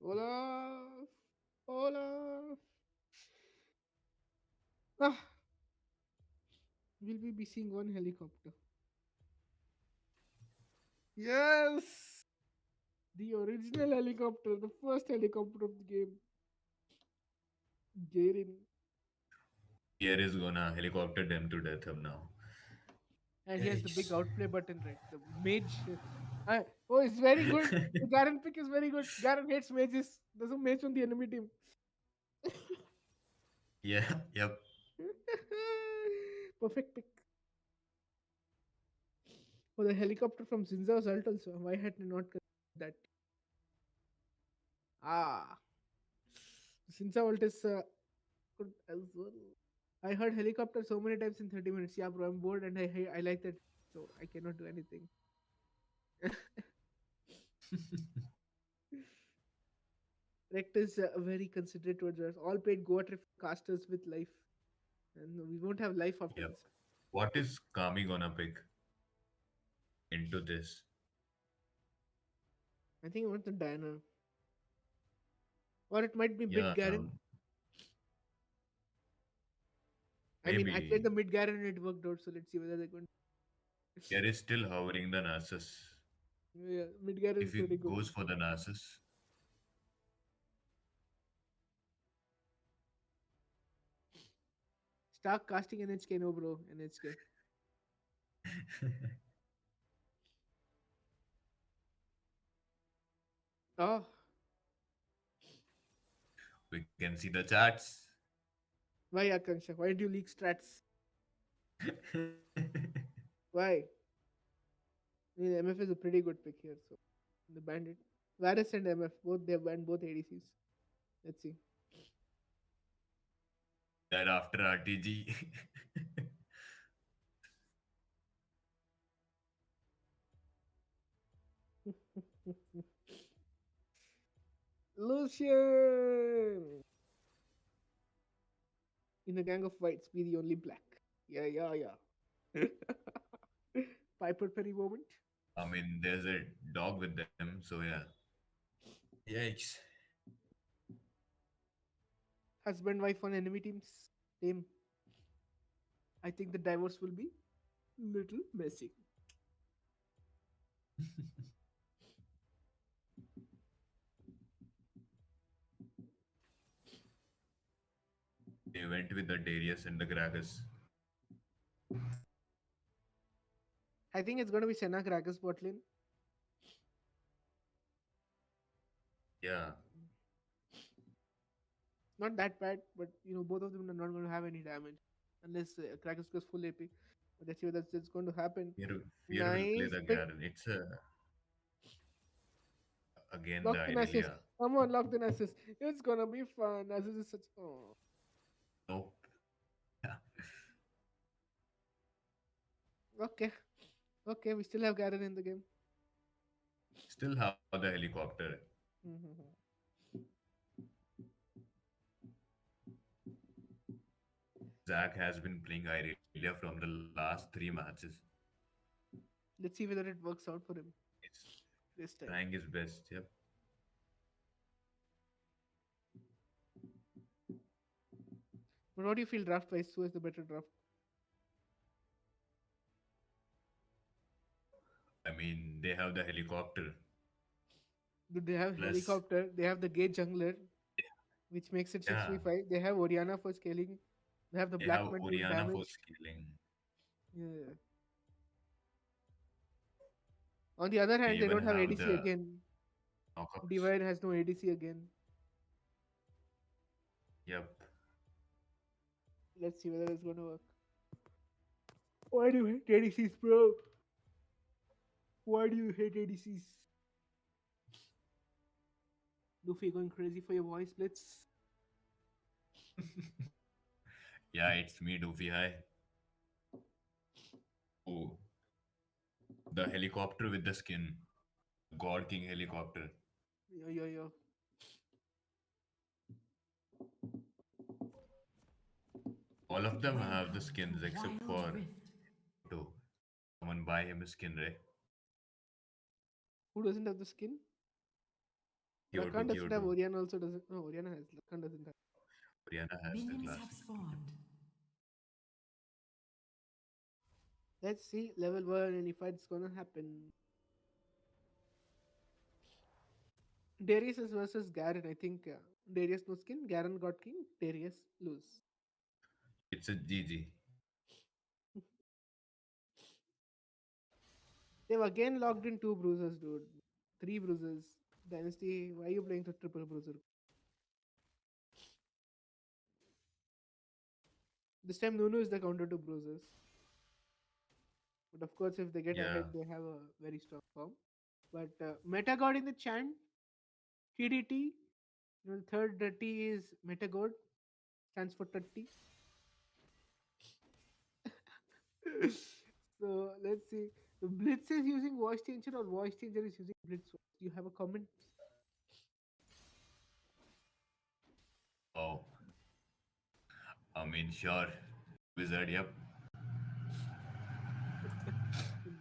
Olaf. Olaf. Ah, will we be seeing one helicopter? Yes! The original helicopter, the first helicopter of the game. Garen. Pierre is gonna helicopter them to death now. And he has the big Yes. outplay button, right? The mage. Oh, it's very good. The Garen pick is very good. Garen hates mages. There's a mage on the enemy team. Yeah, yep. Perfect pick. Oh, the helicopter from Zinza's ult also. Why had I not considered that? Ah. Zinza ult is good as well. I heard helicopter so many times in 30 minutes. Yeah, bro, I'm bored and I like that. So I cannot do anything. Rect is very considerate towards us. All paid Goat casters with life. And we won't have life after Yep. this. What is Kami gonna pick into this? I think I want the Diana. Or it might be mid Yeah, Garen. I mean, I played maybe the mid Garen and it worked out. So let's see whether they're going to. Pierre is still hovering the Narcissus. Yeah, mid Garen is If he pretty good. goes for the Narcissus, Start casting NHK, no, bro. NHK. Oh, we can see the chats. why Akansha? Why do you leak strats? Why? I mean, MF is a pretty good pick here. So the bandit. Varus and MF, both they have banned both ADCs. Let's see. That after RTG. Lucian! In a gang of whites, be the only black. Yeah. Piper Perry moment. I mean, there's a dog with them, so yeah. Yikes. Husband, wife on enemy teams. Same. I think the divorce will be little messy. They went with the Darius and the Gragas. I think it's going to be Senna Krakus bot lane. Yeah, Not that bad, but both of them are not going to have any damage unless Krakus goes full AP. But let's see whether that's going to happen. Fear will play Nice the pick. Garen. It's again the Locked in assist. Irelia. Come on, locked in assist. It's gonna be fun. Assist is such. Oh, Nope. okay. Okay, we still have Garen in the game. Still have the helicopter. Mhm. Zach has been playing Irelia from the last three matches. Let's see whether it works out for him He's this time. trying his best. Yep. But what do you feel draft wise? Who has the better draft? I mean, they have the helicopter. Do they have Plus, helicopter? They have the gate jungler, which makes it yeah, 6v5. They have Oriana for scaling. They have the they have black man doing Oriana for damage. scaling. Yeah. On the other They hand, they even don't have have ADC the again. knockups. Divine has no ADC again. Yep. Let's see whether it's going to work. Why do you hate ADCs, bro? Why do you hate ADCs? Luffy going crazy for your voice blitz. Yeah, it's me, Doofy. Hi. Oh, the helicopter with the skin. God King helicopter. Yo. All of them have the Welcome to skins except Wild for Rift. Kiyoto. Someone buy him a skin, right? Who doesn't have the skin? Kyoto, Rakan doesn't have. Kyoto. Oriana also doesn't. No, Oriana has. Rakan doesn't have. Oriana has the Minions have classic skin. spawned. Let's see level 1 and if it's gonna happen. Darius is versus Garen. I think Darius no skin. Garen got king. Darius lose. It's a GG. They've again locked in 2 bruisers, dude. 3 bruisers. Dynasty, why are you playing the triple bruiser? This time Nunu is the counter to bruisers. But of course, if they get Yeah, ahead, they have a very strong form. But Meta God in the chant, TDT, the third T is Meta God, stands for 30. So let's see. Blitz is using voice changer or voice changer is using Blitz. Do you have a comment? oh, I mean, sure. Wizard, yep.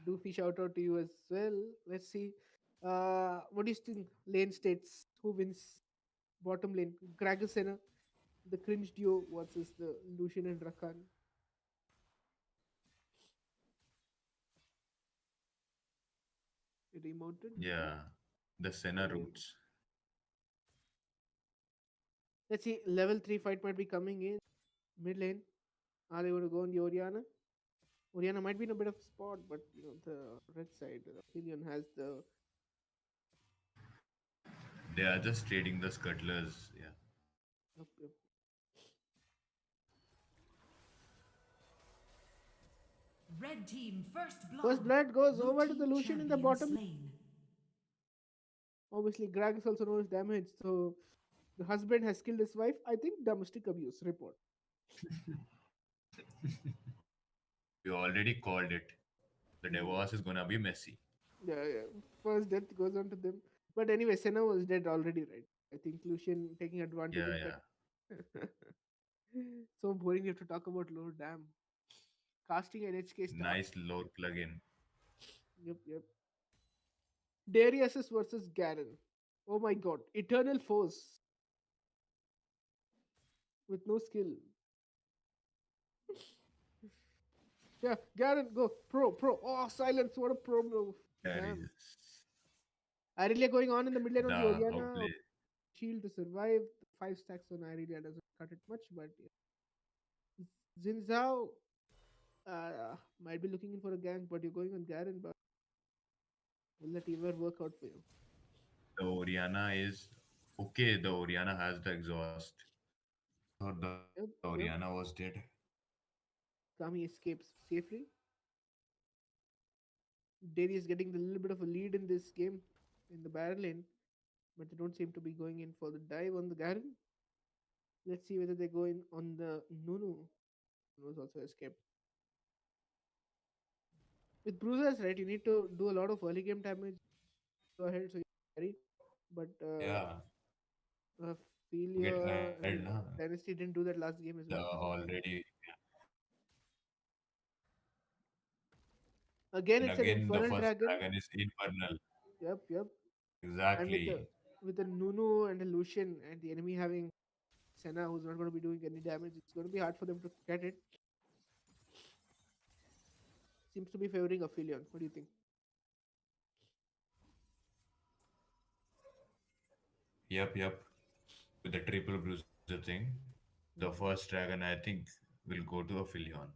Doofy shout out to you as well. Let's see. What do you think? Lane states. Who wins bottom lane? Gragasena, the cringe duo versus the Lucian and Rakan. It emoted. No. Yeah, the Senna Okay. roots. Let's see. Level 3 fight might be coming in. Mid lane. Are they going to go on the Oriana? Oriana might be in a bit of spot, but the red side, the Aphelion has the. They are just trading the scuttlers. Yeah. Yup. Red team first blood. First blood goes Blue over to team the Lucian in the champion bottom. slain. Obviously, Greg is also known as damage, so the husband has killed his wife. I think domestic abuse report. We already called it. The Yeah. divorce is gonna be messy. Yeah. First death goes on to them. But anyway, Senna was dead already, right? I think Lucian taking advantage Yeah, of yeah. that. So boring you have to talk about lore, damn. Casting NHK star. Nice lore plugin. Yep, yep. Darius versus Garen. Oh my god. Eternal Force with no skill. Yeah, Garen, go. Pro, pro. Oh, silence. What a pro move. Damn. Darius. Irelia going on in the mid lane on the The Oriana. outplay. Shield to survive. 5 stacks on Irelia doesn't cut it much, but yeah. Zinzao might be looking in for a gank, but you're going on Garen, but will that ever work out for you? The Oriana is okay. The Oriana has the exhaust. I thought the Yep, Oriana was yep. dead. Kami escapes safely. Darius getting the little bit of a lead in this game in the barrel lane, but they don't seem to be going in for the dive on the Garen. Let's see whether they go in on the Nunu. Nunu's also escaped. With bruisers, right, you need to do a lot of early game damage. Go ahead, so you carry. But Yeah, get Aphelion, ahead, I mean, na? Dynasty didn't do that last game as The well. already Again, and it's an again the Infernal first Dragon. dragon is infernal. Yep, yep. And Exactly. with a Nunu and a Lucian and the enemy having Senna, who's not going to be doing any damage, it's going to be hard for them to get it. Seems to be favoring Aphelion. What do you think? Yep, yep. With the triple bruiser thing, the first dragon I think will go to Aphelion.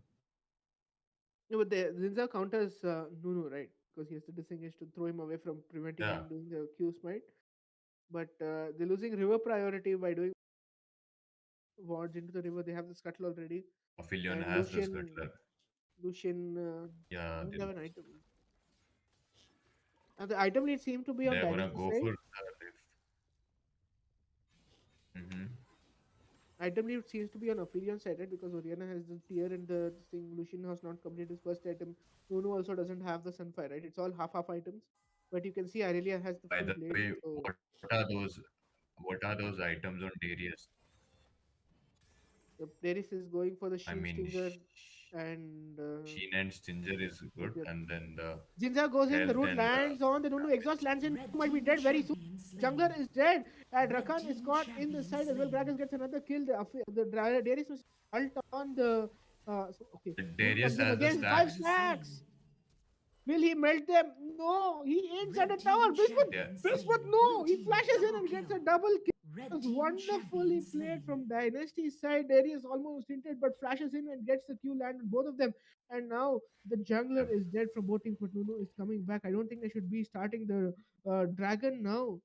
No, but the Zinza counters Nunu, right? Because he has to disengage to throw him away from preventing Yeah, him doing the Q smite. But they're losing river priority by doing wards into the river. They have the scuttle already. Aphelion And has the scuttler. Lucian Yeah, doesn't have an item. And the item lead seem to be on they're gonna Dynasty go side. for the rift. Mm-hmm. Item lead seems to be on Aphelion side, right? Because Oriana has the tier and the thing. Lucian has not completed his first item. Nunu also doesn't have the Sunfire, right? It's all half items. But you can see Irelia has the By full the blade. way, So what are those items on Darius? the Darius is going for the I Sheen mean, Stinger and Sheen and Stinger is yep, good, yep. and then the Jinza goes in, the health rune and the lands on the Nunu exhaust lands in, Red might be team dead very soon. champion Jungler slain. is dead, and Red Rakan is team caught in the champion side as well. slain. Gragas gets another kill. The Darius was ult on the. Okay, Nunu Darius comes in has the again. Five stacks. Champion stacks. slain. Will he melt them? No, he aims at Red a team tower. Yeah, champion Bismuth, slain. no, Blue he team flashes in double and gets a kill. double kill. It Red was team champion wonderfully played slain. from Dynasty's side. Darius almost hinted, but flashes in and gets the Q land on both of them. And now the jungler yep. is dead from boating, but Nunu is coming back. I don't think they should be starting the dragon now.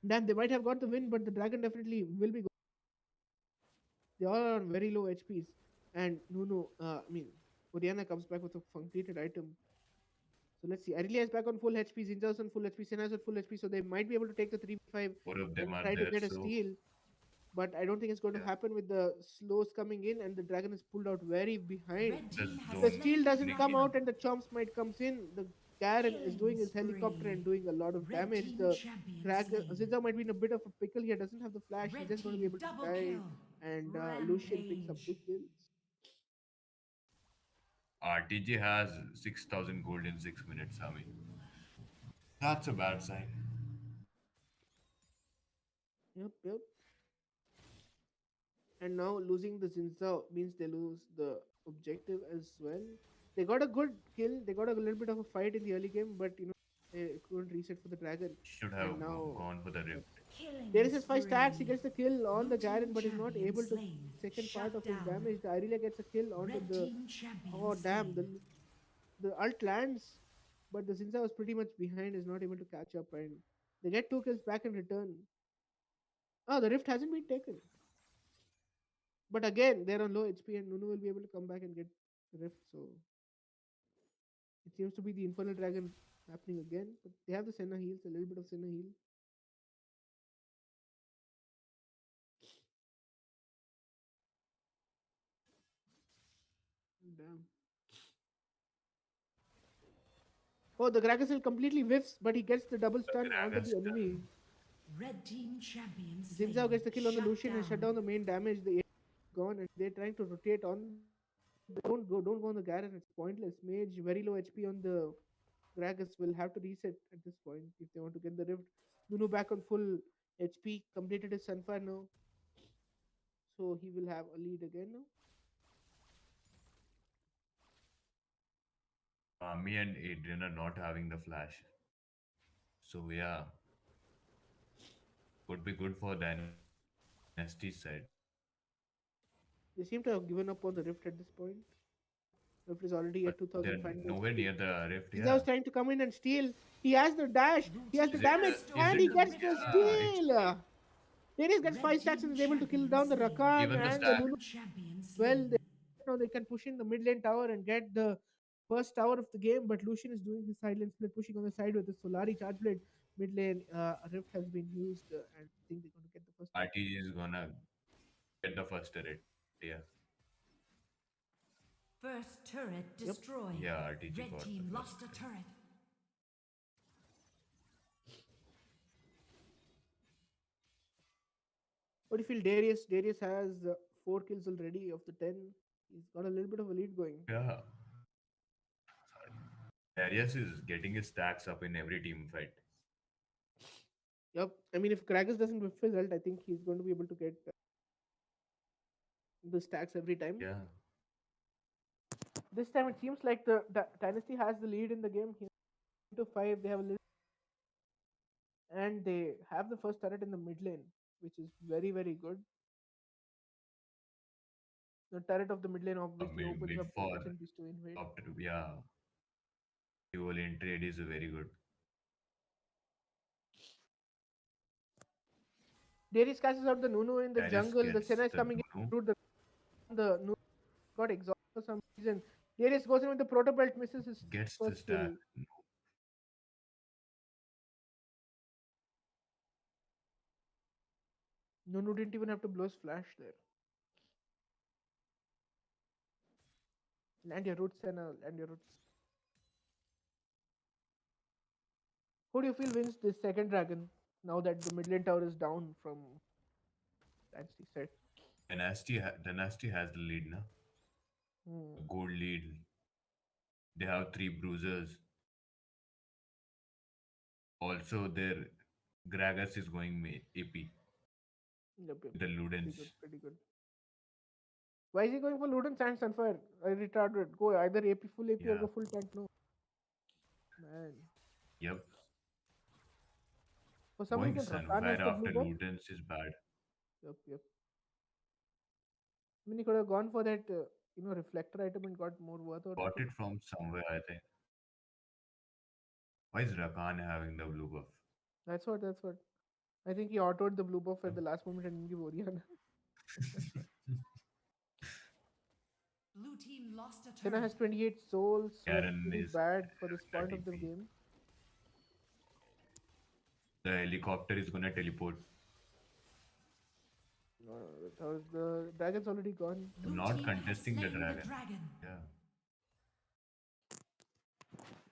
Damn, they might have got the win, but the dragon definitely will be. They all are on very low HPs. And Nunu, Oriana comes back with a completed item. So let's see. Irelia is back on full HP. Zinja's on full HP. Senna's on full HP. So they might be able to take the 3v5 Both of them and are try to there, get a so steal. But I don't think it's going to yeah. happen with the slows coming in and the dragon is pulled out very behind. Red The team has The zone steal slain the doesn't come sneaking. out dragon. and the chomps might comes in. The Garen is Killing doing his helicopter and spree. doing a lot of Red damage. team The champion dragon slain. Zinja might be in a bit of a pickle here. Doesn't have the flash. He's Red just going to be team able to double dive. kill. And Lucian picks up Rampage. 2 kills. RTG has 6,000 gold in 6 minutes. I mean, that's a bad sign. Yep, yep. And now losing the Zinza means they lose the objective as well. They got a good kill. They got a little bit of a fight in the early game, but they couldn't reset for the dragon. Should And have now gone for the yep. rift. There Killing is 5 stacks. He spree. gets the kill on Blue the Garen, team but is not champion able to slain. second part Shut of his down. damage. The Irelia gets a kill onto Red the. team champion Oh damn! slain. The ult lands, but the Zinza was pretty much behind. Is not able to catch up, and they get 2 kills back in return. Oh, the rift hasn't been taken. But again, they're on low HP, and Nunu will be able to come back and get the rift. So it seems to be the Infernal Dragon happening again. But they have the Senna heals, a little bit of Senna heal. Damn. Oh, the Gragasil completely whiffs, but he gets the double The stun onto Gragas the enemy. Red team champion Zinzao slain. gets the kill on the Shut Lucian and shut down. down the main damage. The A is gone, and they're trying to rotate on. Don't go on the Garen. It's pointless. Mage very low HP on the Gragas will have to reset at this point if they want to get the Rift. Nunu back on full HP. Completed his Sunfire now, so he will have a lead again now. Me and Adrian are not having the flash. So yeah, could be good for Dynasty side. They seem to have given up on the Rift at this point. Rift is But already at they're 2,500 nowhere near HP. the rift, He's yeah. now trying to come in and steal. He has the dash. Blue He has team the Is it damage, has is and it he stolen the gets the victory. it's steal. Darius gets Red 5 stacks and team is able to kill champion down the slain. Rakan even the and the stack. Nunu. Champion Well, slain. now they can push in the mid lane tower and get the first tower of the game. But Lucian is doing his side lane split, pushing on the side with the Solari charge blade. Mid lane, a Rift has been used, and I think they're going to get the first tower. RT is gonna get the first turret, yeah. First turret Yep. destroyed. Yeah, RTG Red got the team first lost a turret. turret. What do you feel, Darius? Darius has 4 kills already of the 10. He's got a little bit of a lead going. Yeah. Darius is getting his stacks up in every team fight. Yep. I mean, if Kragus doesn't whip result, I think he's going to be able to get the stacks every time. Yeah. This time it seems like the Dynasty has the lead in the game. Here to 5, they have a little, and they have the first turret in the mid lane, which is very very good. The turret of the mid lane obviously opens Mid up for opportunities to invade. top to yeah. Dual in trade is very good. Darius catches out the Nunu in the Darius jungle. The gets Senna is the coming in. Nunu, The Nunu got exhausted for some reason. Darius goes in with the proto belt, misses his gets the first stack. kill. Nunu didn't even have to blow his flash there. Land your roots, Senna. Land your roots. Who do you feel wins this second dragon now that the mid lane tower is down from Dynasty set? Dynasty has the lead now. Hmm. A gold lead. They have three bruisers. Also, their Gragas is going AP Yep, with the pretty Ludens. good, pretty good. Why is he going for Ludens and Sunfire? I retarded. Go either AP full AP or Yeah. go full tank. No, man. Yep. For some Going reason, Rakan has Sunfire the blue after buff. Ludens is bad. Yep. I mean, he could have gone for that, reflector item and got more worth out of Got it. it from somewhere, I think. Why is Rakan having the blue buff? That's what. I think he autoed the blue buff Yep. at the last moment and didn't give Oriana. Blue team lost a Senna turret. has 28 souls, so it's Karen pretty is bad for this the point of the DP. game. The helicopter is gonna teleport. The dragon's already gone. Blue Not team has contesting the slain the dragon. dragon. Yeah.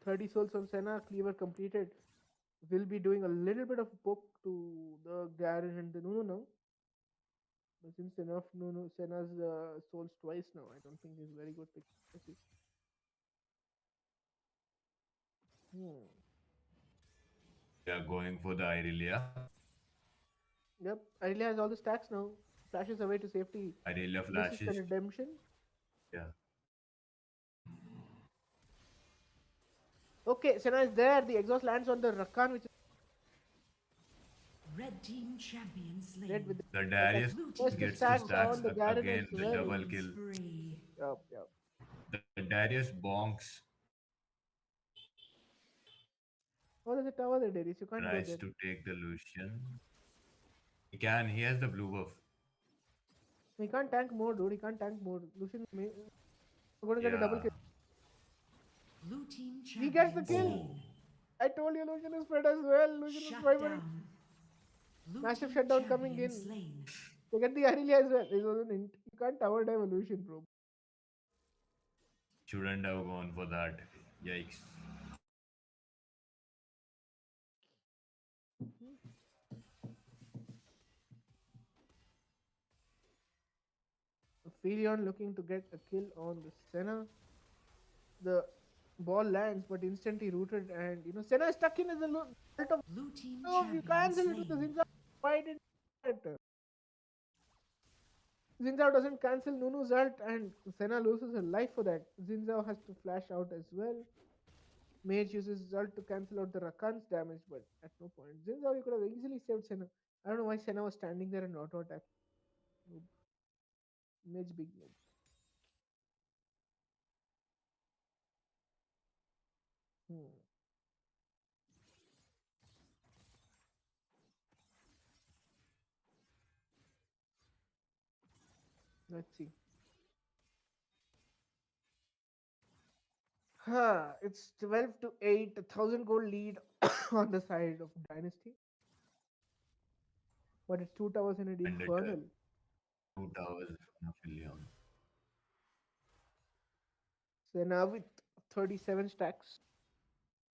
30 souls on Senna, cleaver completed. Will be doing a little bit of poke to the Garen and the Nunu now. But since enough Nunu Senna's souls twice now, I don't think he's very good pick. Hmm. They are going for the Irelia. Yep, Irelia has all the stacks now. Flashes away to safety. Irelia This is the flashes. redemption. Yeah. Okay, Senna is there. The exhaust lands on the Rakan, which is Red team champion red slain. with The the Darius Blue yes, team the gets the stacks stacks on the Garen as again, the well. double killing kill. spree. Yep. The Darius bonks Oh, there's a tower there, Darius. You can't go tries there. to take the Lucian. He can, he has the blue buff. He can't tank more, dude. He can't tank more. Lucian may we're gonna get a double Yeah. kill. Blue team He gets the champion kill. slain. I told you Lucian is fed as well. Lucian is Shut primary. down. Blue Massive team shutdown coming champion in. slain. They get the Irelia as well. This was an int. You can't tower dive a Lucian, bro. Shouldn't have gone for that. Yikes. Aphelion looking to get a kill on the Senna. The ball lands, but instantly rooted, and Senna is stuck in the belt of. Blue team No, you champion cancel it with the slain. Zinza. Why didn't it? Zinzao doesn't cancel Nunu's ult, and Senna loses her life for that. Zinzao has to flash out as well. Mage uses his ult to cancel out the Rakan's damage, but at no point. Zinzao, you could have easily saved Senna. I don't know why Senna was standing there and auto attack. Noob. Mage big noob. Hmm. Let's see. It's 12 to 8, 1,000 gold lead on the side of Dynasty, but it's 2 towers and an And it Infernal. 2 towers from Aphelion. Senna with 37 stacks.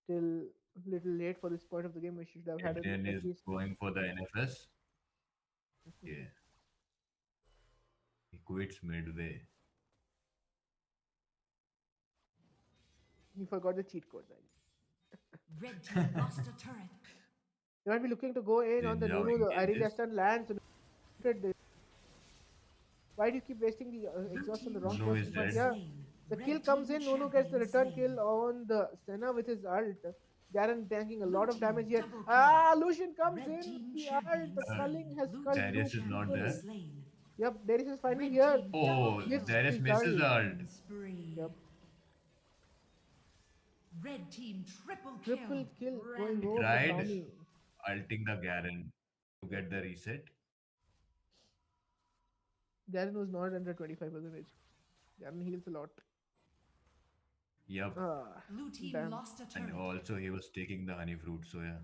Still a little late for this point of the game. We should have had Aphelion at is least. going for the NFS. Yeah, he quits midway. He forgot the cheat codes. I guess. Red team lost a turret. They might be looking to go in on the Zinzao Nunu. The Irelia engages. stun lands. Why do you keep wasting the Blue exhaust on the team wrong Nunu champion is person? But dead. yeah, slain. the kill Red comes team in. Nunu gets the champion return slain. kill on the Senna with his ult. Garen tanking a Blue lot of team damage here. double kill. Ah, Lucian comes Red in. team The ult. champion The Uh, culling slain. has Blue culled team Darius is Lucian not champion there. kill. slain. Yep, Darius is finally Red here. team double Oh, Gets kill. Darius his misses ult. the ult. Killing spree. Yep, Red team triple triple kill. kill going He over for Rampage. tried Tommy. ulting the Garen to Yep, get the reset. Garen was not under 25% HP. Garen heals a lot. Yup. Ah, Blue team damn. lost a And turret. also he was taking the honey fruit, so yeah.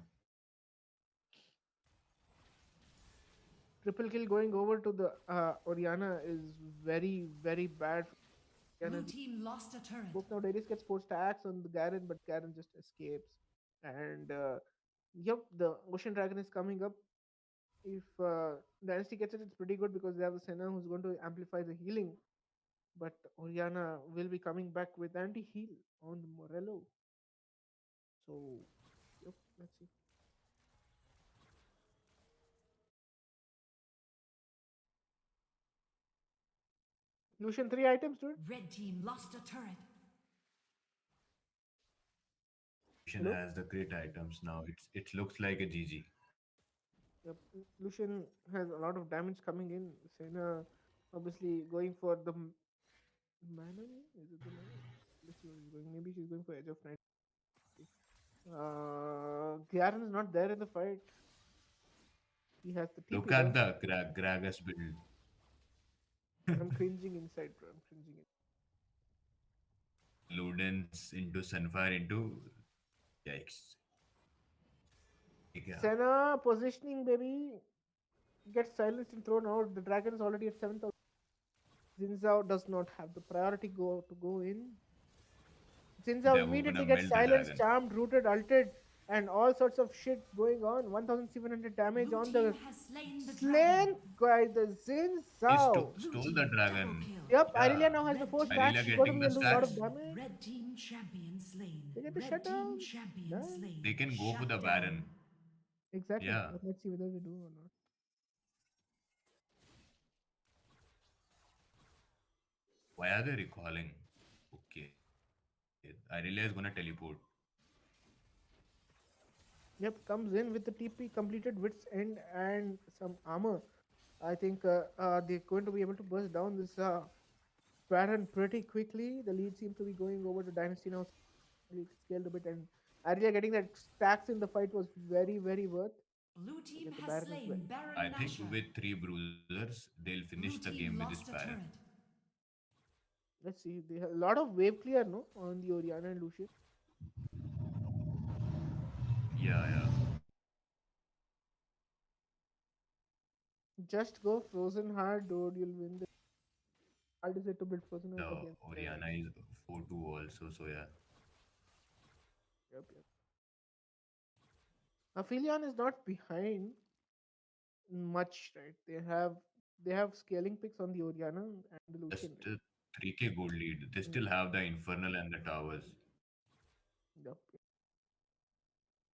Triple kill going over to the Oriana is very, very bad. Blue Oriana team lost a turret. book now. Darius gets 4 stacks on the Garen, but Garen just escapes. And yep, the Ocean Dragon is coming up. If Dynasty gets it, it's pretty good because they have a Senna who's going to amplify the healing. But Oriana will be coming back with anti heal on the Morello. So, yep, let's see. Lucian, 3 items, dude. Red team lost a turret. Lucian Hello? has the crit items now. It looks like a GG. Yep. Lucian has a lot of damage coming in. Senna obviously going for the mana. Is it the mana? Let's see what he's going. Maybe she's going for Edge of Night. Garen is not there in the fight. He has the Look TP at though. the Gragas build. I'm cringing inside, bro. I'm cringing. Ludens into Sunfire into yikes. Yeah. Senna positioning, baby, gets silenced and thrown out. The dragon is already at 7,000. Zinzao does not have the priority go to go in. Zinzao They're gonna immediately melt gets the silenced, dragon. charmed, rooted, ulted, and all sorts of shit going on. 1,700 damage Blue on team the has slain the slain dragon. guy, the He Zinzao. Blue stole the team double dragon. kill. Yep, Yeah. Irelia now has the Red 4 stacks. team Irelia She's going to getting be the able to do a lot of stacks. slain. damage. Red team champion slain. They get the Red team shutdown. champion Nice. They slain. can go for Shut the down. Baron. Exactly. Yeah. But let's see whether they do or not. Why are they recalling? Okay. Irelia is gonna teleport. Yep, comes in with the TP completed wits end and some armor. I think they're going to be able to burst down this Baron pretty quickly. The lead seems to be going over to Dynasty now. Scaled a bit, and Arya getting that stacks in the fight was very, very worth. Blue To team get the has Baron as well. slain I Baron think Nashor. with 3 bruisers, they'll finish Blue the game team with this lost a Baron. turret. Let's see. They have a lot of wave clear, no, on the Oriana and Lucian. Yeah, yeah. Just go Frozen Heart, dude. You'll win the. Hard is it to build Frozen The Heart against them? Oriana is 4-2 also, so yeah. Yep, yep. Aphelion is not behind much, right? They have They have scaling picks on the Oriana and the Lucian. Just a 3k gold lead. They Mm, still have the Infernal and the towers. yep.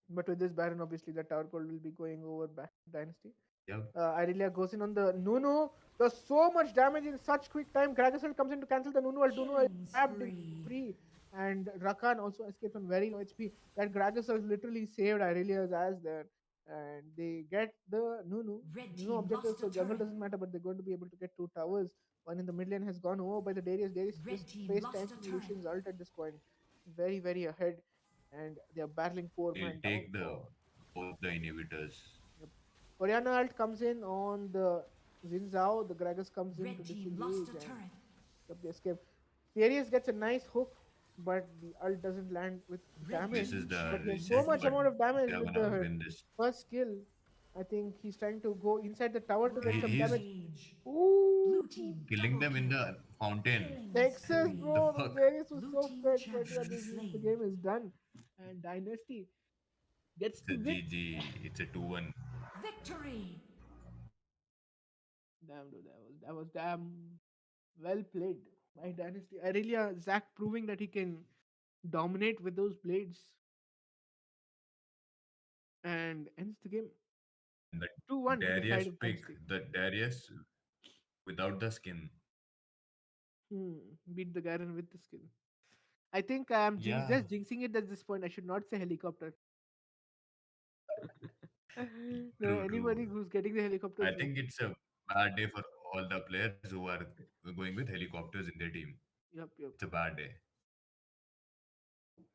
But with this Baron, obviously the tower gold will be going over back to Dynasty. Yep. Irelia goes in on the Nunu. There's so much damage in such quick time. Gragasol comes in to cancel the Nunu. Nunu is Killing trapped in spree. free. And Rakan also escapes on very low HP. That Gragasol literally saved Irelia's ass there. And they get the Nunu. Red Nunu team objective, lost a so jungle turret. doesn't matter, but they're going to be able to get two towers. One in the mid lane has gone over by the Darius. Darius Red just team face lost a tanking turret. Lucian's ult at this point. Very, very ahead. And they're battling four They'll man down take the for. both the inhibitors. Yep. Oriana ult comes in on the Xin Zhao. The Gragas comes in to Red team lost disengage a and turret. yep, they escape. Darius gets a nice hook, but the ult doesn't land with Red damage. This is team the But he has champion so reset, much but amount slain. of damage they're with gonna the win this. first skill. I think he's trying to go inside the tower to get some damage. Rampage. Ooh, Blue team Killing double them in kill. the fountain. Killing Nexus, The spree. bro. The fuck? Darius was Blue so team fit, but yeah, champion the slain. game is done. And Dynasty gets It's a the win. GG. It's a 2-1. Victory. Damn, dude, that was damn well played by Dynasty. Aurelia Zach proving that he can dominate with those blades and ends the game And the 2-1 to the side Darius of pick, Dynasty. the Darius without the skin. Hmm. Beat the Garen with the skin. I think I am Yeah, just jinxing it at this point. I should not say helicopter. No, true, true. anybody who's getting the helicopters I will. think it's a bad day for all the players who are going with helicopters in their team. Yup, yup. It's a bad day.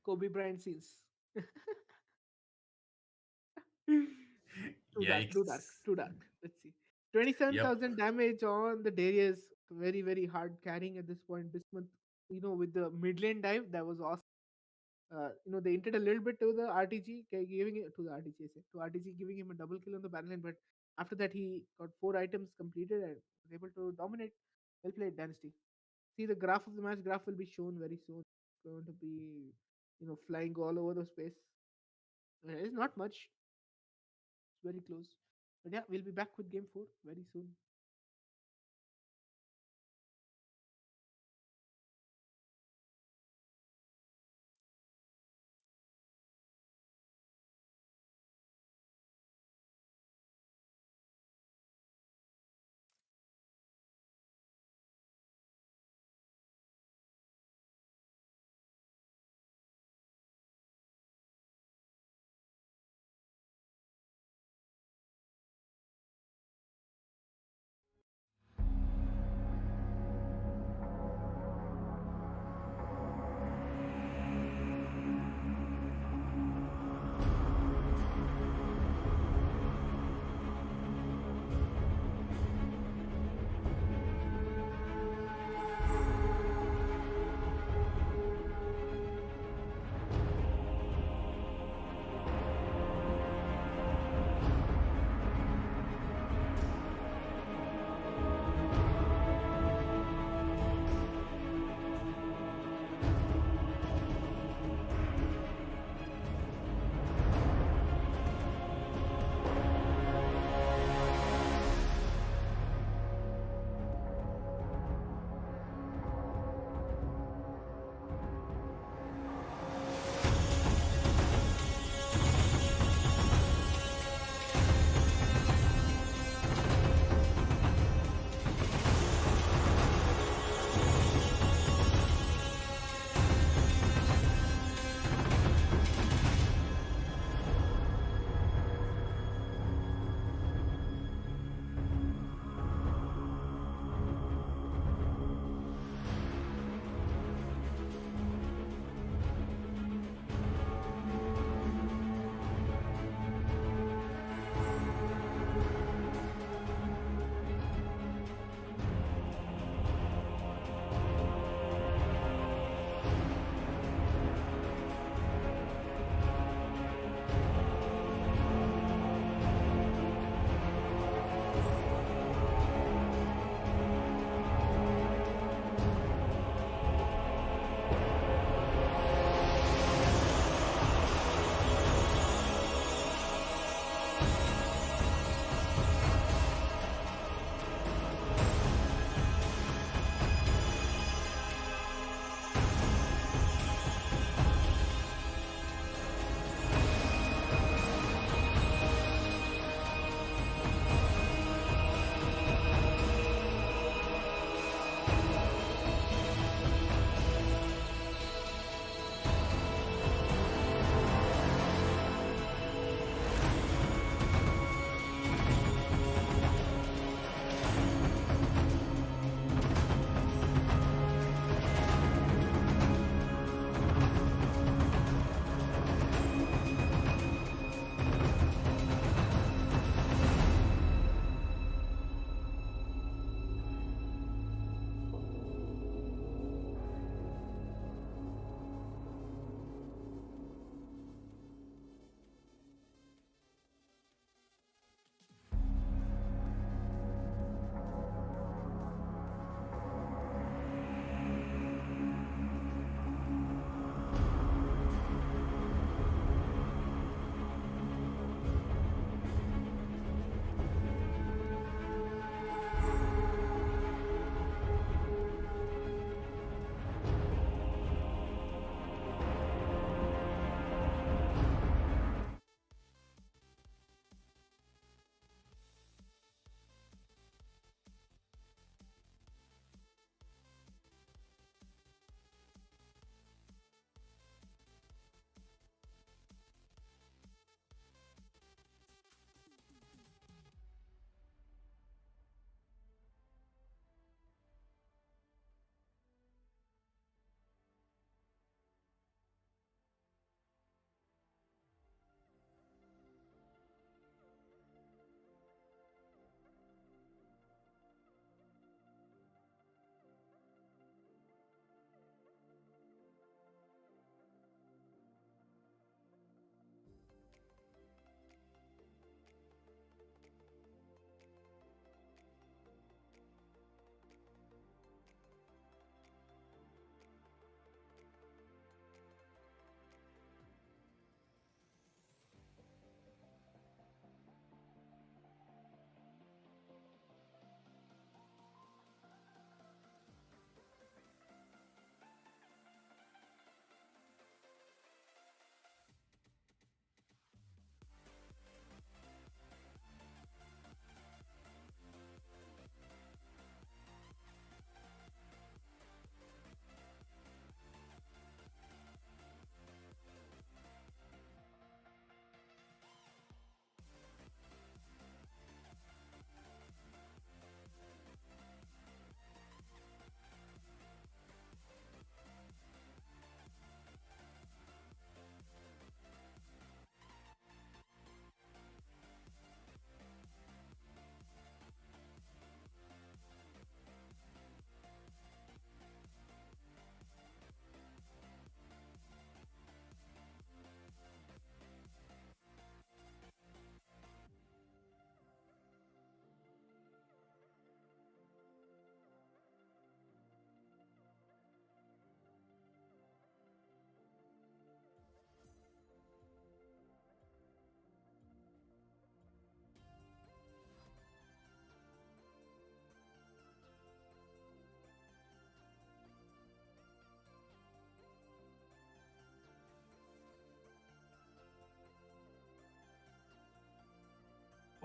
Kobe Bryant scenes. Too dark, too dark, Yikes. too dark. Let's see. Yep. 27,000 damage on the Darius. Very, very hard carrying at this point. Bismuth, with the mid lane dive, that was awesome. They hinted a little bit to the RTG, giving it to the RTG, I say, to RTG, giving him a double kill on the battle line. But after that, he got 4 items completed and was able to dominate. Well played, Dynasty. See the graph of the match. Graph will be shown very soon. It's going to be, flying all over the space. It's not much. It's very close. But yeah, we'll be back with game 4 very soon.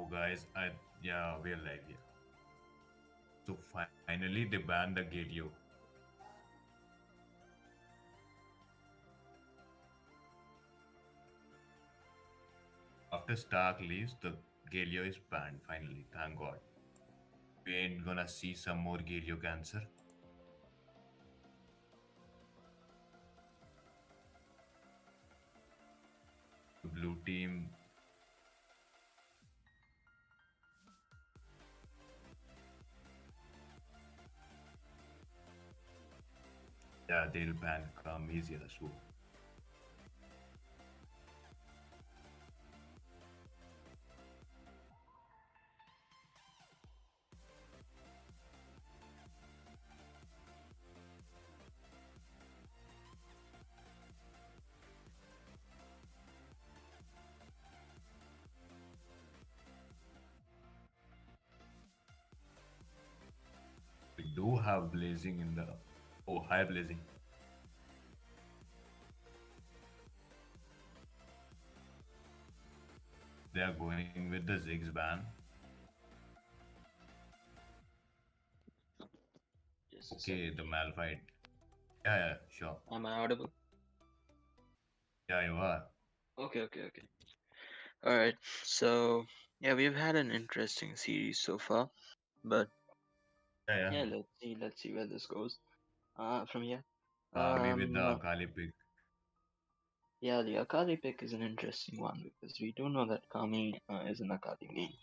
Oh, guys, we're like, yeah. So finally, they banned the Galio. After Stark leaves, the Galio is banned. Finally, thank God. We ain't gonna see some more Galio cancer. The blue team, yeah, they'll ban Kamizia. So we do have Blazing in the. Oh, hi Blazing. They are going with the Ziggs ban. Just a Okay, second. the Malphite. Yeah, sure. Am I audible? Yeah, you are. Okay. All right. So yeah, we've had an interesting series so far, but Yeah. yeah, let's see where this goes. From here. Kami with the Um, Akali pick. yeah, the Akali pick is an interesting one because we do know that Kami is an Akali main.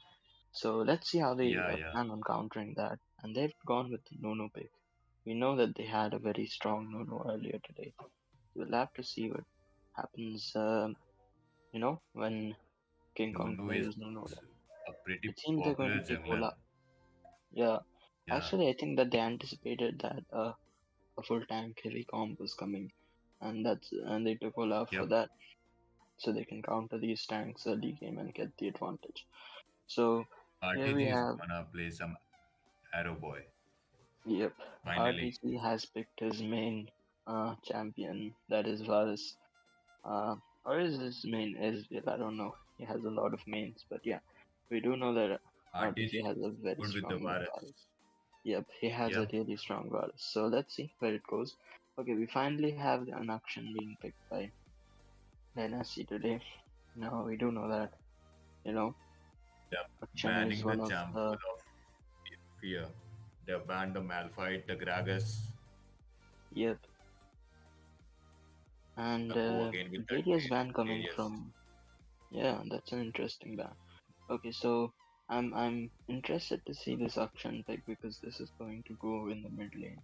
So let's see how they Yeah. plan on countering that. And they've gone with the Nono pick. We know that they had a very strong Nono earlier today. We'll have to see what happens. When King Kong Nunu is plays Nono. a pretty It seems they're going popular to take jungler. Ola. Yeah, Yeah, actually, I think that they anticipated that a full tank heavy comp was coming, and they took Olaf for yep. that, so they can counter these tanks early game and get the advantage. So here we RTG is have, gonna play some Arrow Boy. yep, Finally. RTC has picked his main champion, that is Varus. Uh, or is his main Ezreal? I don't know. He has a lot of mains, but yeah, we do know that RTG RTC has a is very good with the strong main virus. Varus. Yep, he has a Yep. really strong Varus. So let's see where it goes. Okay, we finally have an auction being picked by Dynasty today. Now we do know that, you know, Yep. auction is Banning the one of champ the, because of fear. They banned the Malphite, the Gragas, yep, and the go again with that Darius ban coming Darius. from, yeah, that's an interesting ban. Okay, so I'm interested to see this auction pick because this is going to go in the mid lane,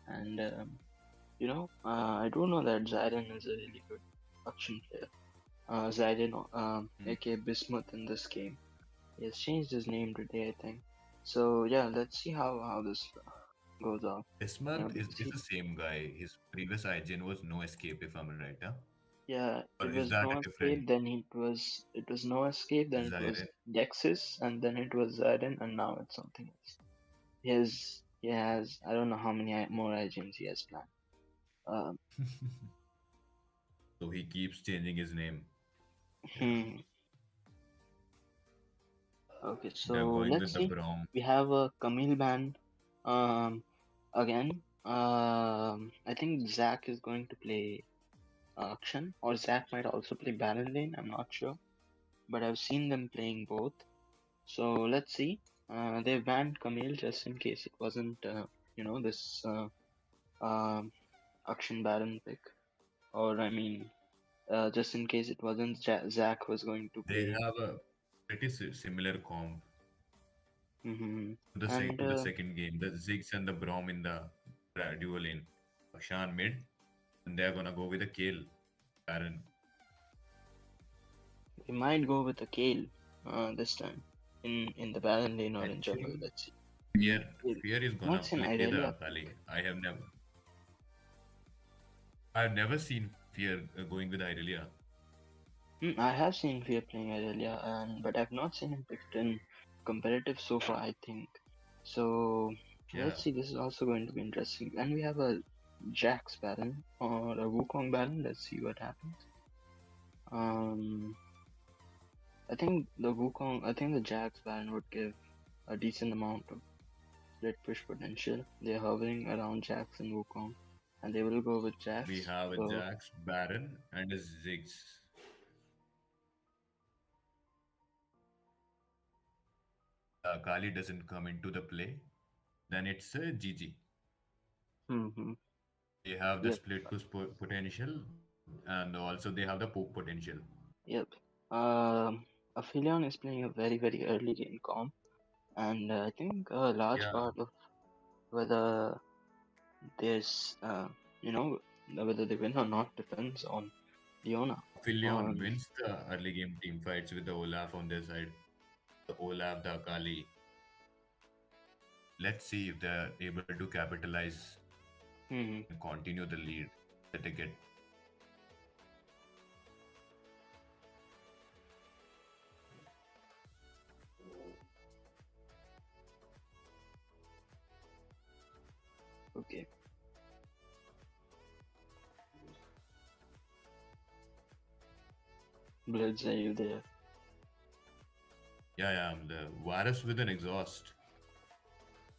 and I do know that Zyron is a really good auction player. Zyron, Hmm. aka Bismuth in this game. He has changed his name today, I think. So yeah, let's see how this goes on. This You know, month because is the same guy. His previous IGN was No Escape, if I'm right, huh? yeah, Or it is was that no a different escape. Then it was no escape. Then it was Zyron? Dexys, and then it was Zyron, and now it's something else. He has I don't know how many more IGNs he has planned. Um, So he keeps changing his name. Yeah. hmm, okay, They're so going let's with the see. Brom. We have a Camille ban. Again. I think Zach is going to play auction, or Zach might also play Baron lane. I'm not sure, but I've seen them playing both. So let's see. They banned Camille just in case it wasn't, this um, auction Baron pick, or I mean, just in case it wasn't Zach was going to They play. have a pretty similar comp Hmm. to the And second game. The Ziggs and the Brom in the dual lane. Shan mid, and they're gonna go with a Kale Baron. we might go with a Kale this time in the Baron lane or I in jungle. think Let's see. Fear Kale. Fear is gonna Not seen play the Irelia. Akali. I've never seen Fear going with Irelia. I have seen Fear playing Irelia, but I've not seen him picked in competitive so far, I think. So Yeah. let's see, this is also going to be interesting. And we have a Jax Baron or a Wukong Baron. Let's see what happens. Um, I think the Wukong, I think the Jax Baron would give a decent amount of split push potential. They're hovering around Jax and Wukong, and they will go with We Jax. have a So, Jax, Baron, and a Ziggs. Kali doesn't come into the play, then it's a GG. hmm They have the yep, split push potential, and also they have the poke potential. yep. Aphelion is playing a very early game comp, and I think a large Yeah, part of whether there's, whether they win or not depends on Leona. Aphelion On wins the early game team fights with the Olaf on their side. The Olaf, the Akali. Let's see if they're able to capitalize hmm and continue the lead that they get. okay, Bloods, are you there? Yeah, the virus with an exhaust.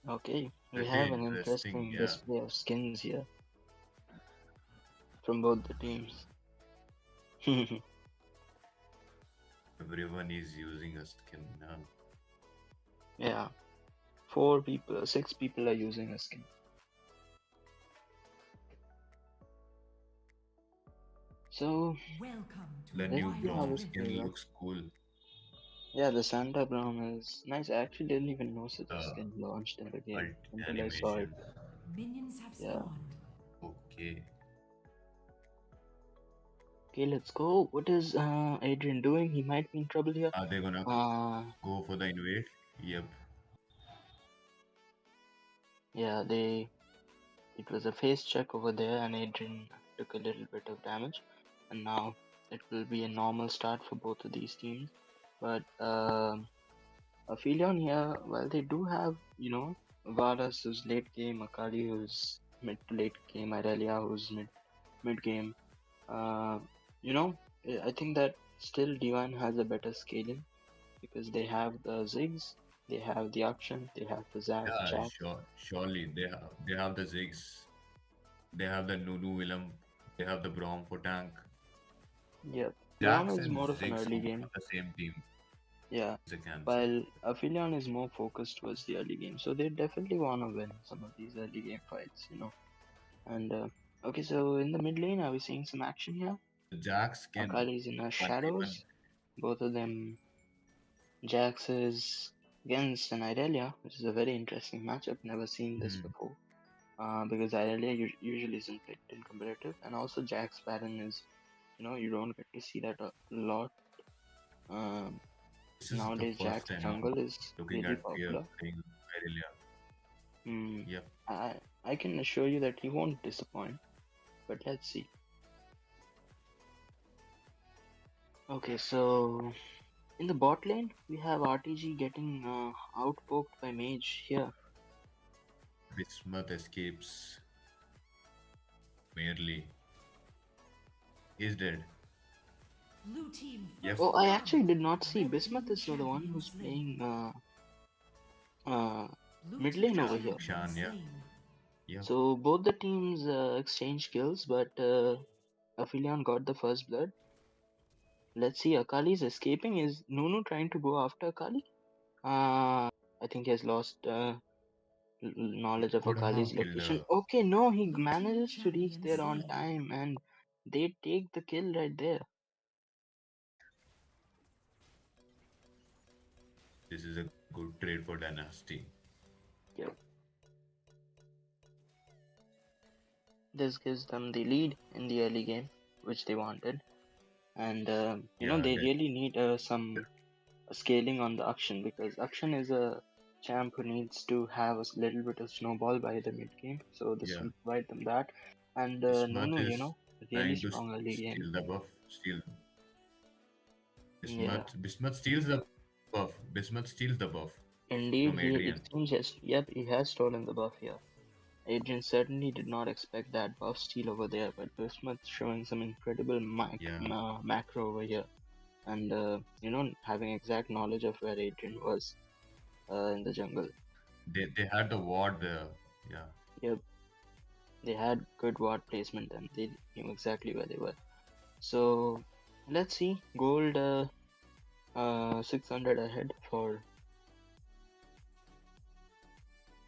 Okay, we Pretty have an interesting. interesting Yeah, display of skins here from both the teams. everyone is using a skin now. Yeah, 6 people are using a skin. So Welcome to The let's new see how Wild Braum it Rift. plays skin out. looks cool. Yeah, the Santa Brown is nice. I actually didn't even know such a The skin launched in the game alt until I saw it. animation. Minions have Yeah. spawned. Okay. Okay, let's go. What is Adrian doing? He might be in trouble here. Are they gonna Uh go for the invade? Yep. yeah, it was a face check over there and Adrian took a little bit of damage. And now it will be a normal start for both of these teams. But Aphelion here, while they do have, Varus who's late game, Akali who's mid to late game, Irelia who's mid game. Uh, I think that still Divine has a better scaling because they have the Ziggs, they have the Akshan, they have the Yeah, Jax. surely they have the Ziggs, they have the Nunu Willem, they have the Braum for tank. Yep. Braum Jax is and more of an Ziggs early could be game. on the same team. Yeah. They can say. While Aphelion is more focused towards the early game, so they definitely want to win some of these early game fights. And okay, so in the mid lane, are we seeing some action here? The Jax can Akali's in her 1v1. shadows. Both of them, Jax is against an Irelia, which is a very interesting matchup. Never seen this Hmm. before. Because Irelia usually isn't picked in competitive, and also Jax Baron is, you don't get to see that a lot. Um, This is the Nowadays, first Jax time jungle I'm is looking really at Fear popular. playing Irelia. Hmm. Yep. I can assure you that he won't disappoint. But let's see. Okay, so in the bot lane, we have RTG getting outpoked by Mage here. Bismuth escapes merely. He's dead. Blue team Yep. first Oh, I blood. actually did not see. Red Bismuth team is the one champion who's slain. playing uh Blue mid team lane over Shan, here. champion Shan, yeah. slain. Yep. So both the teams exchange kills, but Aphelion got the first blood. Let's see, Akali's escaping. Is Nunu trying to go after Akali? I think he has lost knowledge of Could Akali's have killed location. her. Okay, no, he Blue team manages to reach champion there on slain. time and they take the kill right there. This is a good trade for Dynasty. Yep. This gives them the lead in the early game, which they wanted. And, Yeah, they that, really need some scaling on the Akshan because Akshan is a champ who needs to have a little bit of snowball by the mid game. So this yeah. will provide them that. And Bismuth Nunu, is really trying to strong early game. steal the buff. Steal Yeah. Bismuth steals the buff. Bismuth steals the buff from Indeed, Adrian. it seems yep, he has stolen the buff here. Adrian certainly did not expect that buff steal over there, but Bismuth showing some incredible Yeah. macro over here. and having exact knowledge of where Adrian was in the jungle. They had the ward there. Yeah. Yep, they had good ward placement and they knew exactly where they were. So let's see. Gold 600 ahead for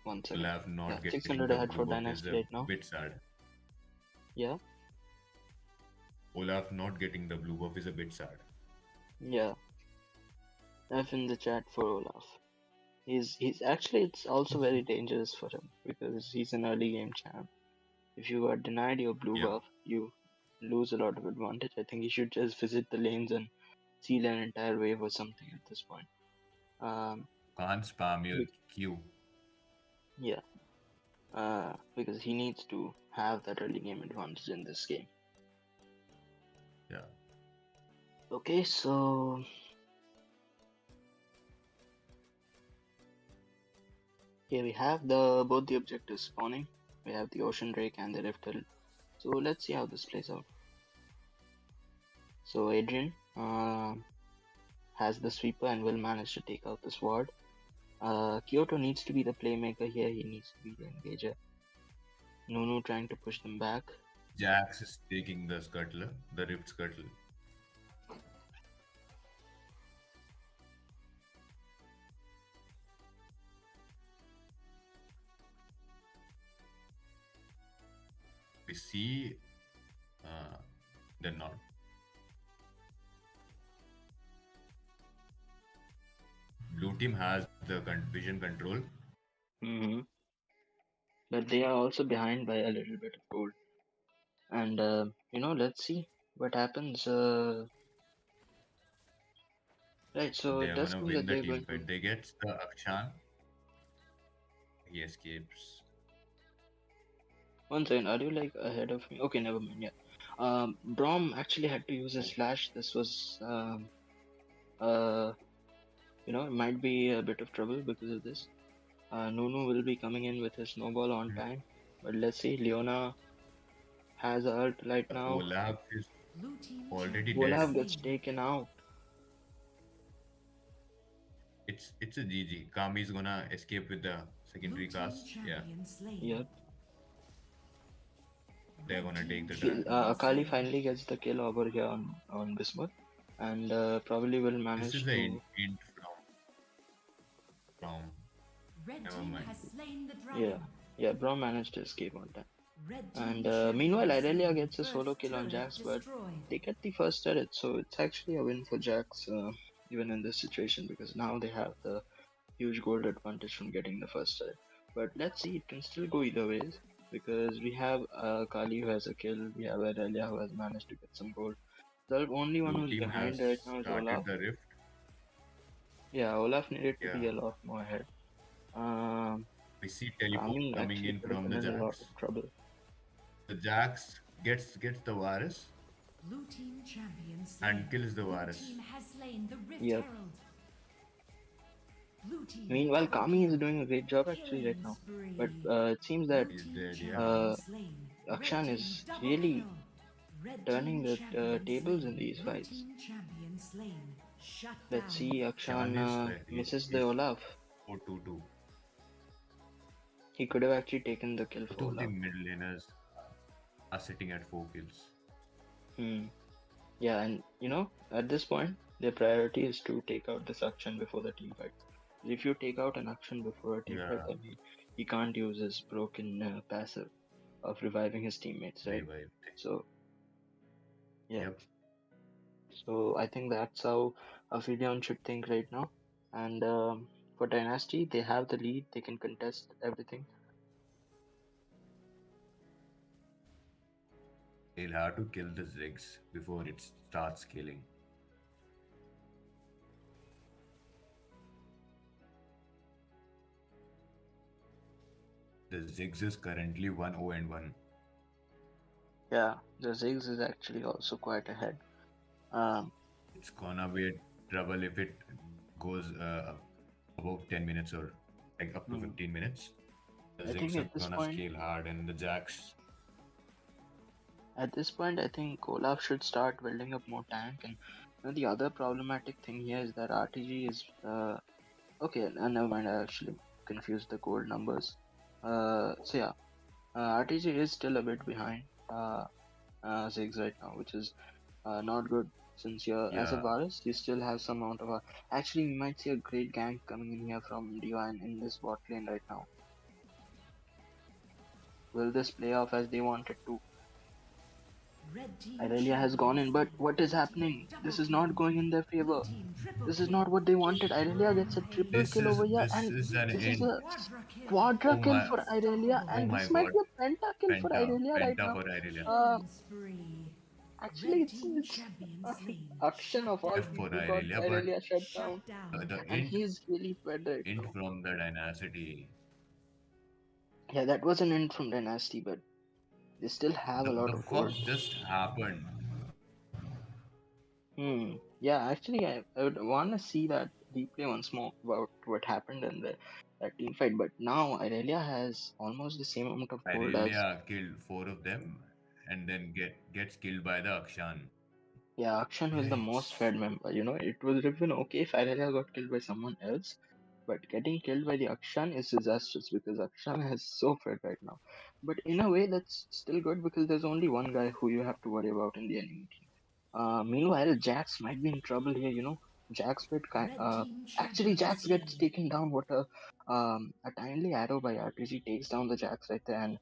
1 second. Olaf Yeah, not getting 600 the ahead blue for buff is Dynasty a right now. bit sad. Yeah, Olaf not getting the blue buff is a bit sad. yeah. F in the chat for Olaf. He's actually, it's also very dangerous for him because he's an early game champ. If you are denied your blue Yeah. buff, you lose a lot of advantage. I think you should just visit the lanes and seal an entire wave or something at this point. Can't spam your Bec- Q. yeah, because he needs to have that early game advantage in this game. Yeah. Okay, so here we have both the objectives spawning. We have the Ocean Drake and the Rift Hill. So let's see how this plays out. So Adrian has the sweeper and will manage to take out this ward. Kiyoto needs to be the playmaker here. He needs to be the engager. Nunu trying to push them back. Jax is taking the scuttle, the rift scuttle. We see they're not. Blue team has the vision control. Mm-hmm. But they are also behind by a little bit of gold. And let's see what happens. Right, so it They're does gonna seem win that the they're team going to. fight. They get the Akshan. He escapes. 1 second, are you like ahead of me? Okay, never mind. Yeah. Brom actually had to use his flash. This was it might be a bit of trouble because of this. Nunu will be coming in with his snowball on time. But let's see, Leona has a ult right now. Olaf is Blue team already champion dead. Olaf gets slain. taken out. It's a GG. Kami's gonna escape with the secondary Blue team cast. Yeah, champion slain. Yep. they're Red gonna team take the Kill, dragon. champion Akali slain. finally gets the kill over here on Bismuth. And probably will This manage is to. an int from Red never team mind. has slain the Yeah. dragon. Yeah, Brom managed to escape on time. Red team And champion meanwhile, Irelia slain. gets a First solo kill on turret Jax, but destroyed. they get the first turret, so it's actually a win for Jax, even in this situation, because now they have the huge gold advantage from getting the first turret. But let's see, it can still go either ways, because we have Kali who has a kill, we have Irelia who has managed to get some gold. The only one Blue who's team behind has right now is started Olaf. the rift. Yeah, Olaf needed to Yeah. be a lot more ahead. We see teleport Kami coming actually in could have from been the in a lot Jax. of trouble. The Jax gets the virus Blue team champion slain. and kills the Blue virus. team has slain the Rift Yep. Herald. Blue team Meanwhile, double Kami is kill. doing a great job actually right Killing now. spree. But it seems that Blue He's team dead, yeah. champion slain. Akshan Red is team double really kill. Red turning team the champion tables slain. in these Blue fights. team champion slain. Shut Let's down. see, Akshan Akshan is misses the Olaf. 4-2-2. He could have actually taken the kill Both for of the Olaf. mid laners are sitting at 4 kills. Yeah, and at this point, their priority is to take out this Akshan before the team fight. If you take out an Akshan before a team fight, Yeah. then he can't use his broken passive of reviving his teammates, right? Revive. So, yeah. Yep. So I think that's how Aphelion should think right now. And for Dynasty, they have the lead. They can contest everything. They'll have to kill the Ziggs before it starts scaling. The Ziggs is currently 1-0-1. Yeah, the Ziggs is actually also quite ahead. It's gonna be a trouble if it goes above 10 minutes or like up to 15 minutes. The I think Ziggs are at this gonna point- scale hard and the Jax. At this point, I think Olaf should start building up more tank and Now, the other problematic thing here is that RTG is okay. Never mind. I actually confused the gold numbers. So yeah, RTG is still a bit behind Ziggs right now, which is not good since you're as a Yeah, Varus, you still have some amount of actually we might see a great gank coming in here from Divine in this bot lane right now. Will this play off as they wanted to? Red team Irelia has gone champion in, but slain. what is Blue team happening? double This is kill. not going in their Blue favor. team triple This is kill. not what they wanted. Irelia gets a triple Rampage. this kill is over here, this and is Blue an this team is end. a quadra kill. quadra Oh kill my, for Irelia, oh Unstoppable. and my this might God, be a penta kill for Irelia right Penta now. for Aurelion, Uh, Killing spree. actually, Red it's team it's champion slain. Akshan Shut of all F down. for people got Aurelia, but Irelia shut Shut down, down. the and he's really fed right int now. from the Dynasty, Yeah, that was an end from Dynasty, but they still have a lot the of fuck gold. just happened? Yeah, actually, I would want to see that replay once more about what happened in that team fight. But now Irelia has almost the same amount of gold as Aurelia killed four of them and then gets killed by the Akshan. yeah, Akshan was the most Yikes. fed member. It would have been okay if Irelia got killed by someone else, but getting killed by the Akshan is disastrous because Akshan is so fed right now. But in a way, that's still good because there's only one guy who you have to worry about in the enemy team. Meanwhile, Jax might be in trouble here. Jax would Red team actually champion Jax gets slain. taken down. What a timely arrow by RPG takes down the Jax right there, and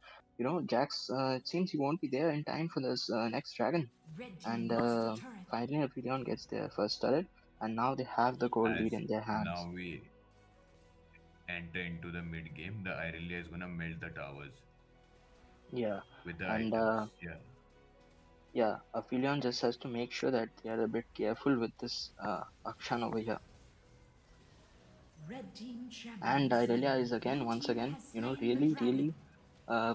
Jax. It seems he won't be there in time for this next dragon. Red And team lost a turret. finally, Aphelion gets their first turret, and now they have the gold As lead in their hands. now we enter into the mid game, the Irelia is gonna melt the towers Yeah, with the and items. Yeah. yeah, Aphelion just has to make sure that they are a bit careful with this Akshan over here. Red team And champion Irelia slain. is again, Blue once team again, has slain the really, dragon. really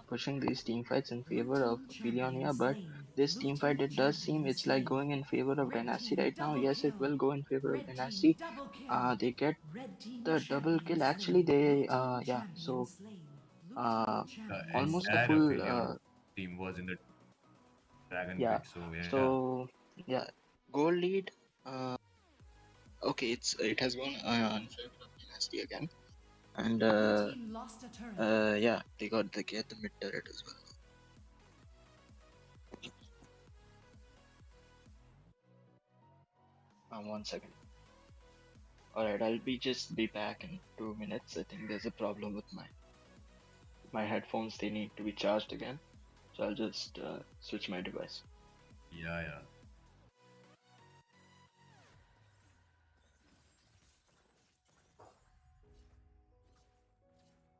pushing these team fights in Blue favor of team Aphelion champion here. But slain. this Blue team fight, team it does seem champion it's like slain. going in favor of Red Dynasty team right now. double Yes, it kill. will go in favor of Red team Dynasty. double kill. They get Red team the double champion kill. slain. Actually, Blue they, team yeah, champion so slain. Blue uh, team The champion almost a slain. entire full, Aphelion team was in the dragon yeah. pit. So yeah, So, yeah, goal lead. Uh, okay, it has gone in favor of Dynasty again. And Blue team lost a turret. yeah, they get the mid turret as well. 1 second. Alright, I'll be back in 2 minutes. I think there's a problem with my headphones. They need to be charged again. So I'll just switch my device. yeah.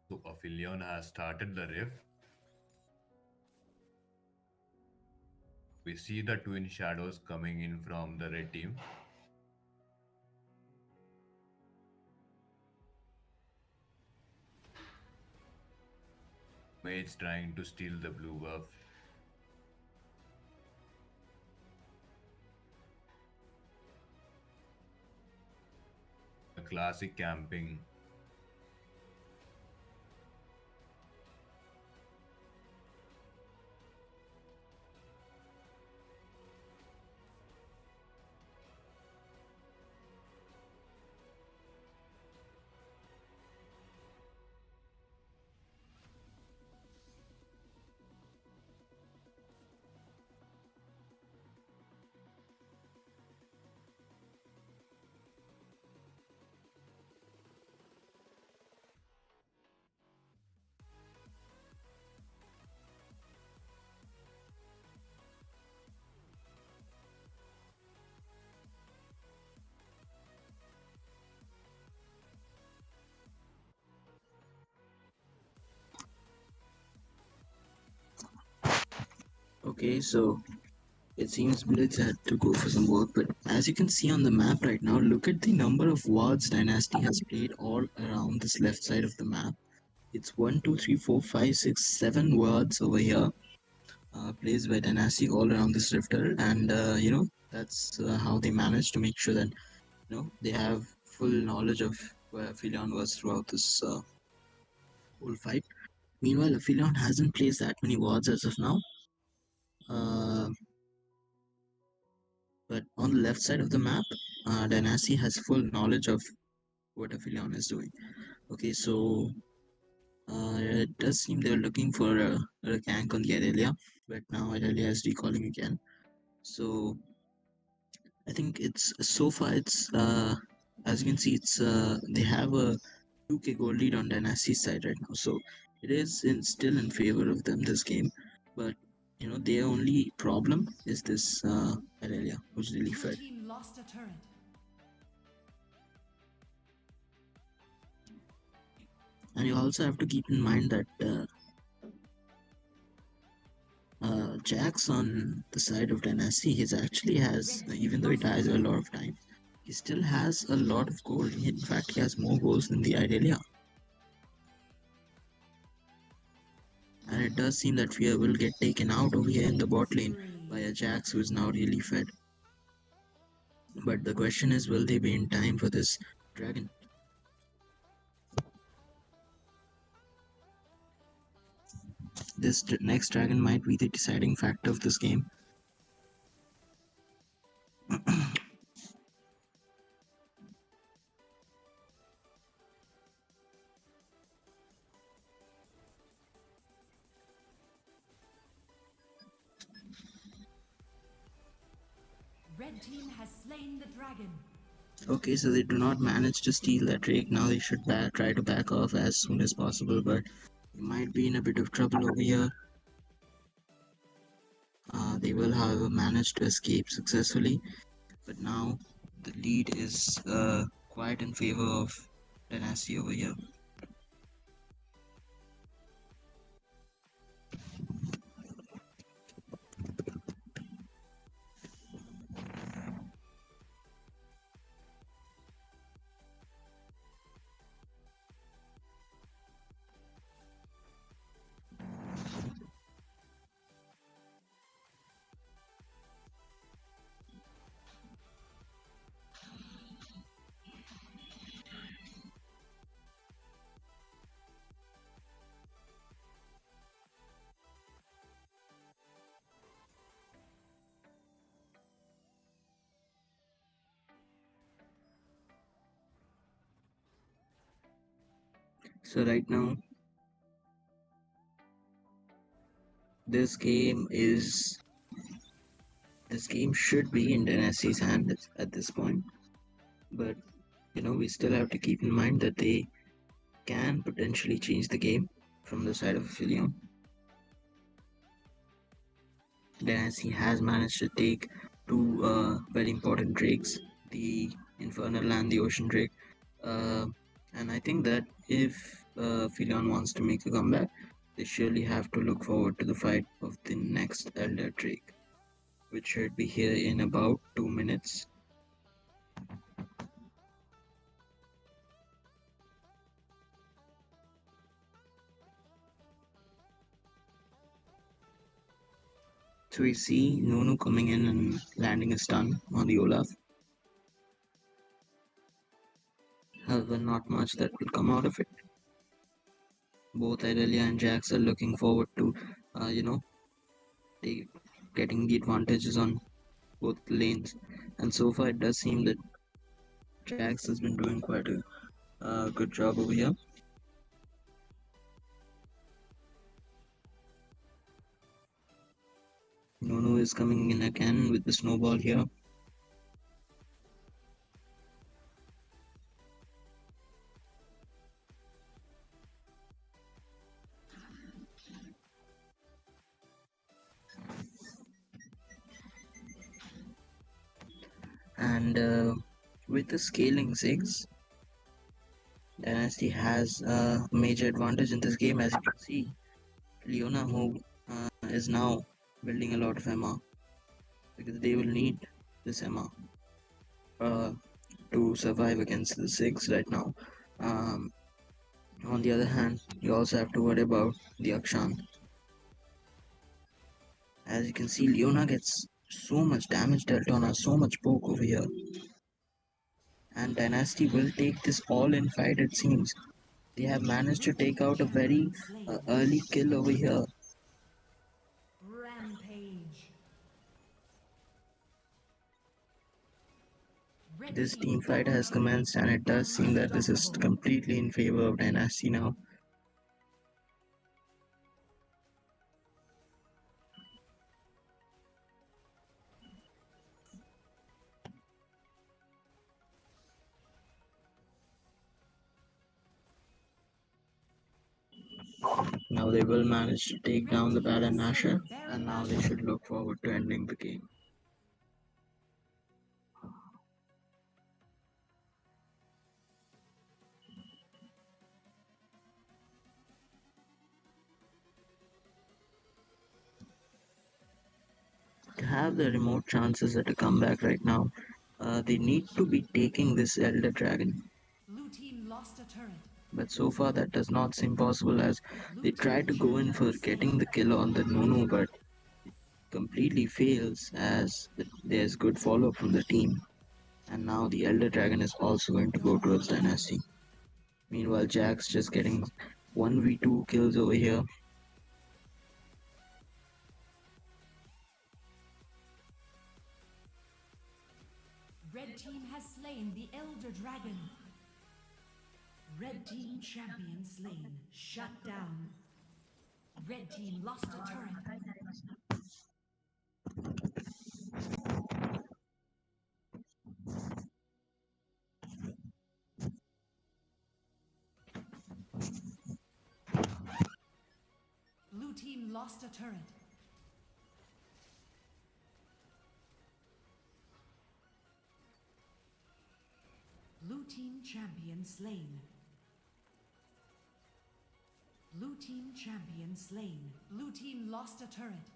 So Aphelion has started the rift. We see the twin shadows coming in from the red team. Mage trying to steal the blue buff. The classic camping. Okay, so it seems Blitz had to go for some work, but as you can see on the map right now, look at the number of wards Dynasty has played all around this left side of the map. It's 1, 2, 3, 4, 5, 6, 7 wards over here, placed by Dynasty all around this rifter, and that's how they managed to make sure that they have full knowledge of where Aphelion was throughout this whole fight. Meanwhile, Aphelion hasn't placed that many wards as of now. Uh, But on the left side of the map, Dynasty has full knowledge of what Aphelion is doing. Okay, so it does seem they're looking for a gank on the Irelia, but now Irelia is recalling again. So I think it's so far it's as you can see it's they have a 2k gold lead on Dynasty's side right now. So it is still in favor of them this game, but their only problem is this Irelia who's really Blue fed. team lost a turret. And you also have to keep in mind that Jax on the side of Dynasty, he actually has, Red team even though he lost a dies a turret. lot of time, he still has a lot of gold. In fact, he has more goals than the Irelia. And it does seem that Fear will get taken out over here in the Killing bot lane spree. by a Jax who is now really fed. But the question is, will they be in time for this dragon? This next dragon might be the deciding factor of this game. Red team has slain the dragon. Okay, so they do not manage to steal that Drake. Now they should try to back off as soon as possible, but they might be in a bit of trouble over here. They will, however, manage to escape successfully, but now the lead is quite in favor of Dynasty over here. So right now, this game should be in Dynasty's hand at this point, but we still have to keep in mind that they can potentially change the game from the side of Aphelion. Dynasty has managed to take two very important drakes, the Infernal and the Ocean Drake. Uh, and I think that if Aphelion wants to make a comeback, they surely have to look forward to the fight of the next Elder Drake, which should be here in about 2 minutes. So we see Nunu coming in and landing a stun on the Olaf. However, not much that will come out of it. Both Irelia and Jax are looking forward to, getting the advantages on both lanes. And so far, it does seem that Jax has been doing quite a good job over here. Nunu is coming in again with the snowball here. And with the scaling Ziggs, Dynasty has a major advantage in this game. As you can see, Leona who is now building a lot of MR, because they will need this MR to survive against the Ziggs right now. On the other hand, you also have to worry about the Akshan. As you can see, Leona gets so much damage dealt on her, so much poke over here. And Dynasty will take this all-in fight, it seems. They have managed to Blue team take out a turret has very been slain. early kill over here. Rampage. This team fight has commenced, and it does seem that this is completely in favor of Dynasty now. Now they will manage to take Red down the team has Baron slain Nashor, Baron and now they Nashor. should look forward to ending the game. To have the remote chances at a comeback right now, they need to be taking this Elder Dragon. Blue team lost a turret. But so far that does not seem possible as Blue they try team to go in for champion getting slain. the kill on the Nunu, but completely fails as there's good follow-up from the team. And now the Elder Dragon is also going to go towards Dynasty. Meanwhile, Jack's just getting 1v2 kills over here. Red team has slain the Elder Dragon. Red team champion slain. Shut down. Red team lost a turret. Blue team lost a turret. Blue team champion slain. Blue team champion slain. Blue team lost a turret.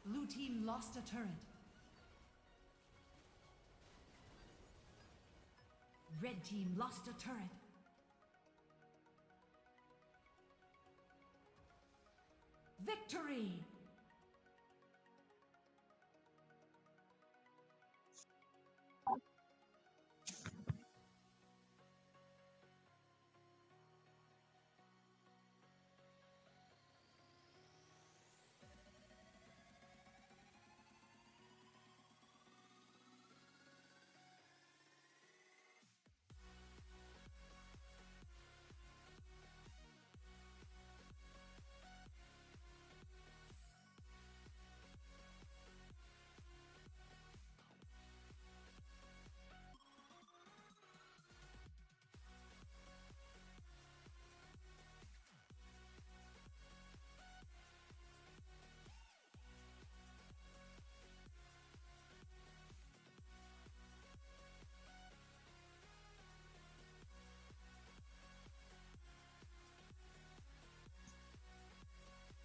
Blue team lost a turret. Red team lost a turret. Victory!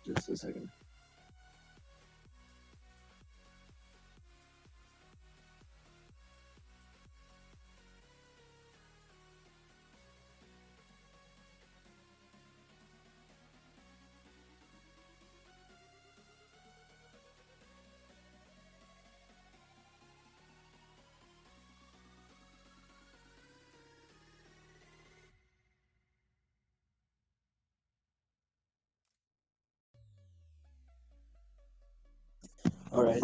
Just a second. Alright,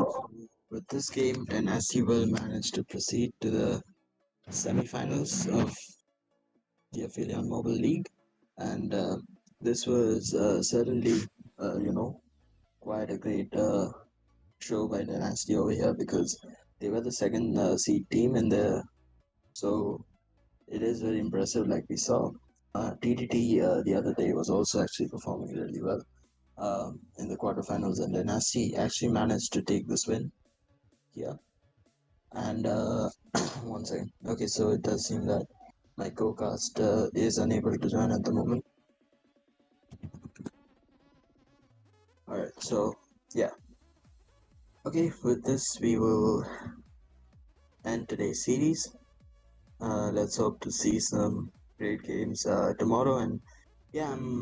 with this game, Dynasty will manage to proceed to the semi-finals of the Aphelion Mobile League, and this was certainly, quite a great show by Dynasty over here because they were the second seed team in the. So it is very impressive, like we saw. TTT the other day was also actually performing really well in the quarterfinals, and Dynasty actually managed to take this win here. And one second. Okay, so it does seem that my co-cast is unable to join at the moment. Alright, so yeah. Okay, with this we will end today's series. Let's hope to see some great games tomorrow, and yeah, I'm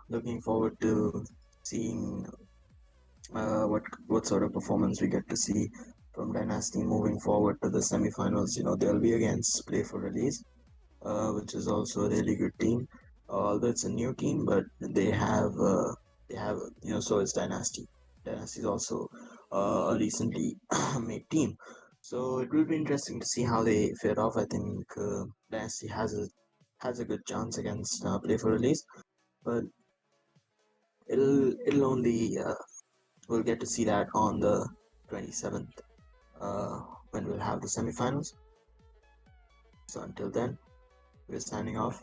looking forward to seeing what sort of performance we get to see from Dynasty moving forward to the semi-finals. You know, they'll be against Play for Release, which is also a really good team. Although it's a new team, but they have so is Dynasty. Dynasty is also recently made team. So it will be interesting to see how they fare off. I think Dynasty has a good chance against Play for Release, but it'll only we'll get to see that on the 27th when we'll have the semifinals. So until then, we're signing off.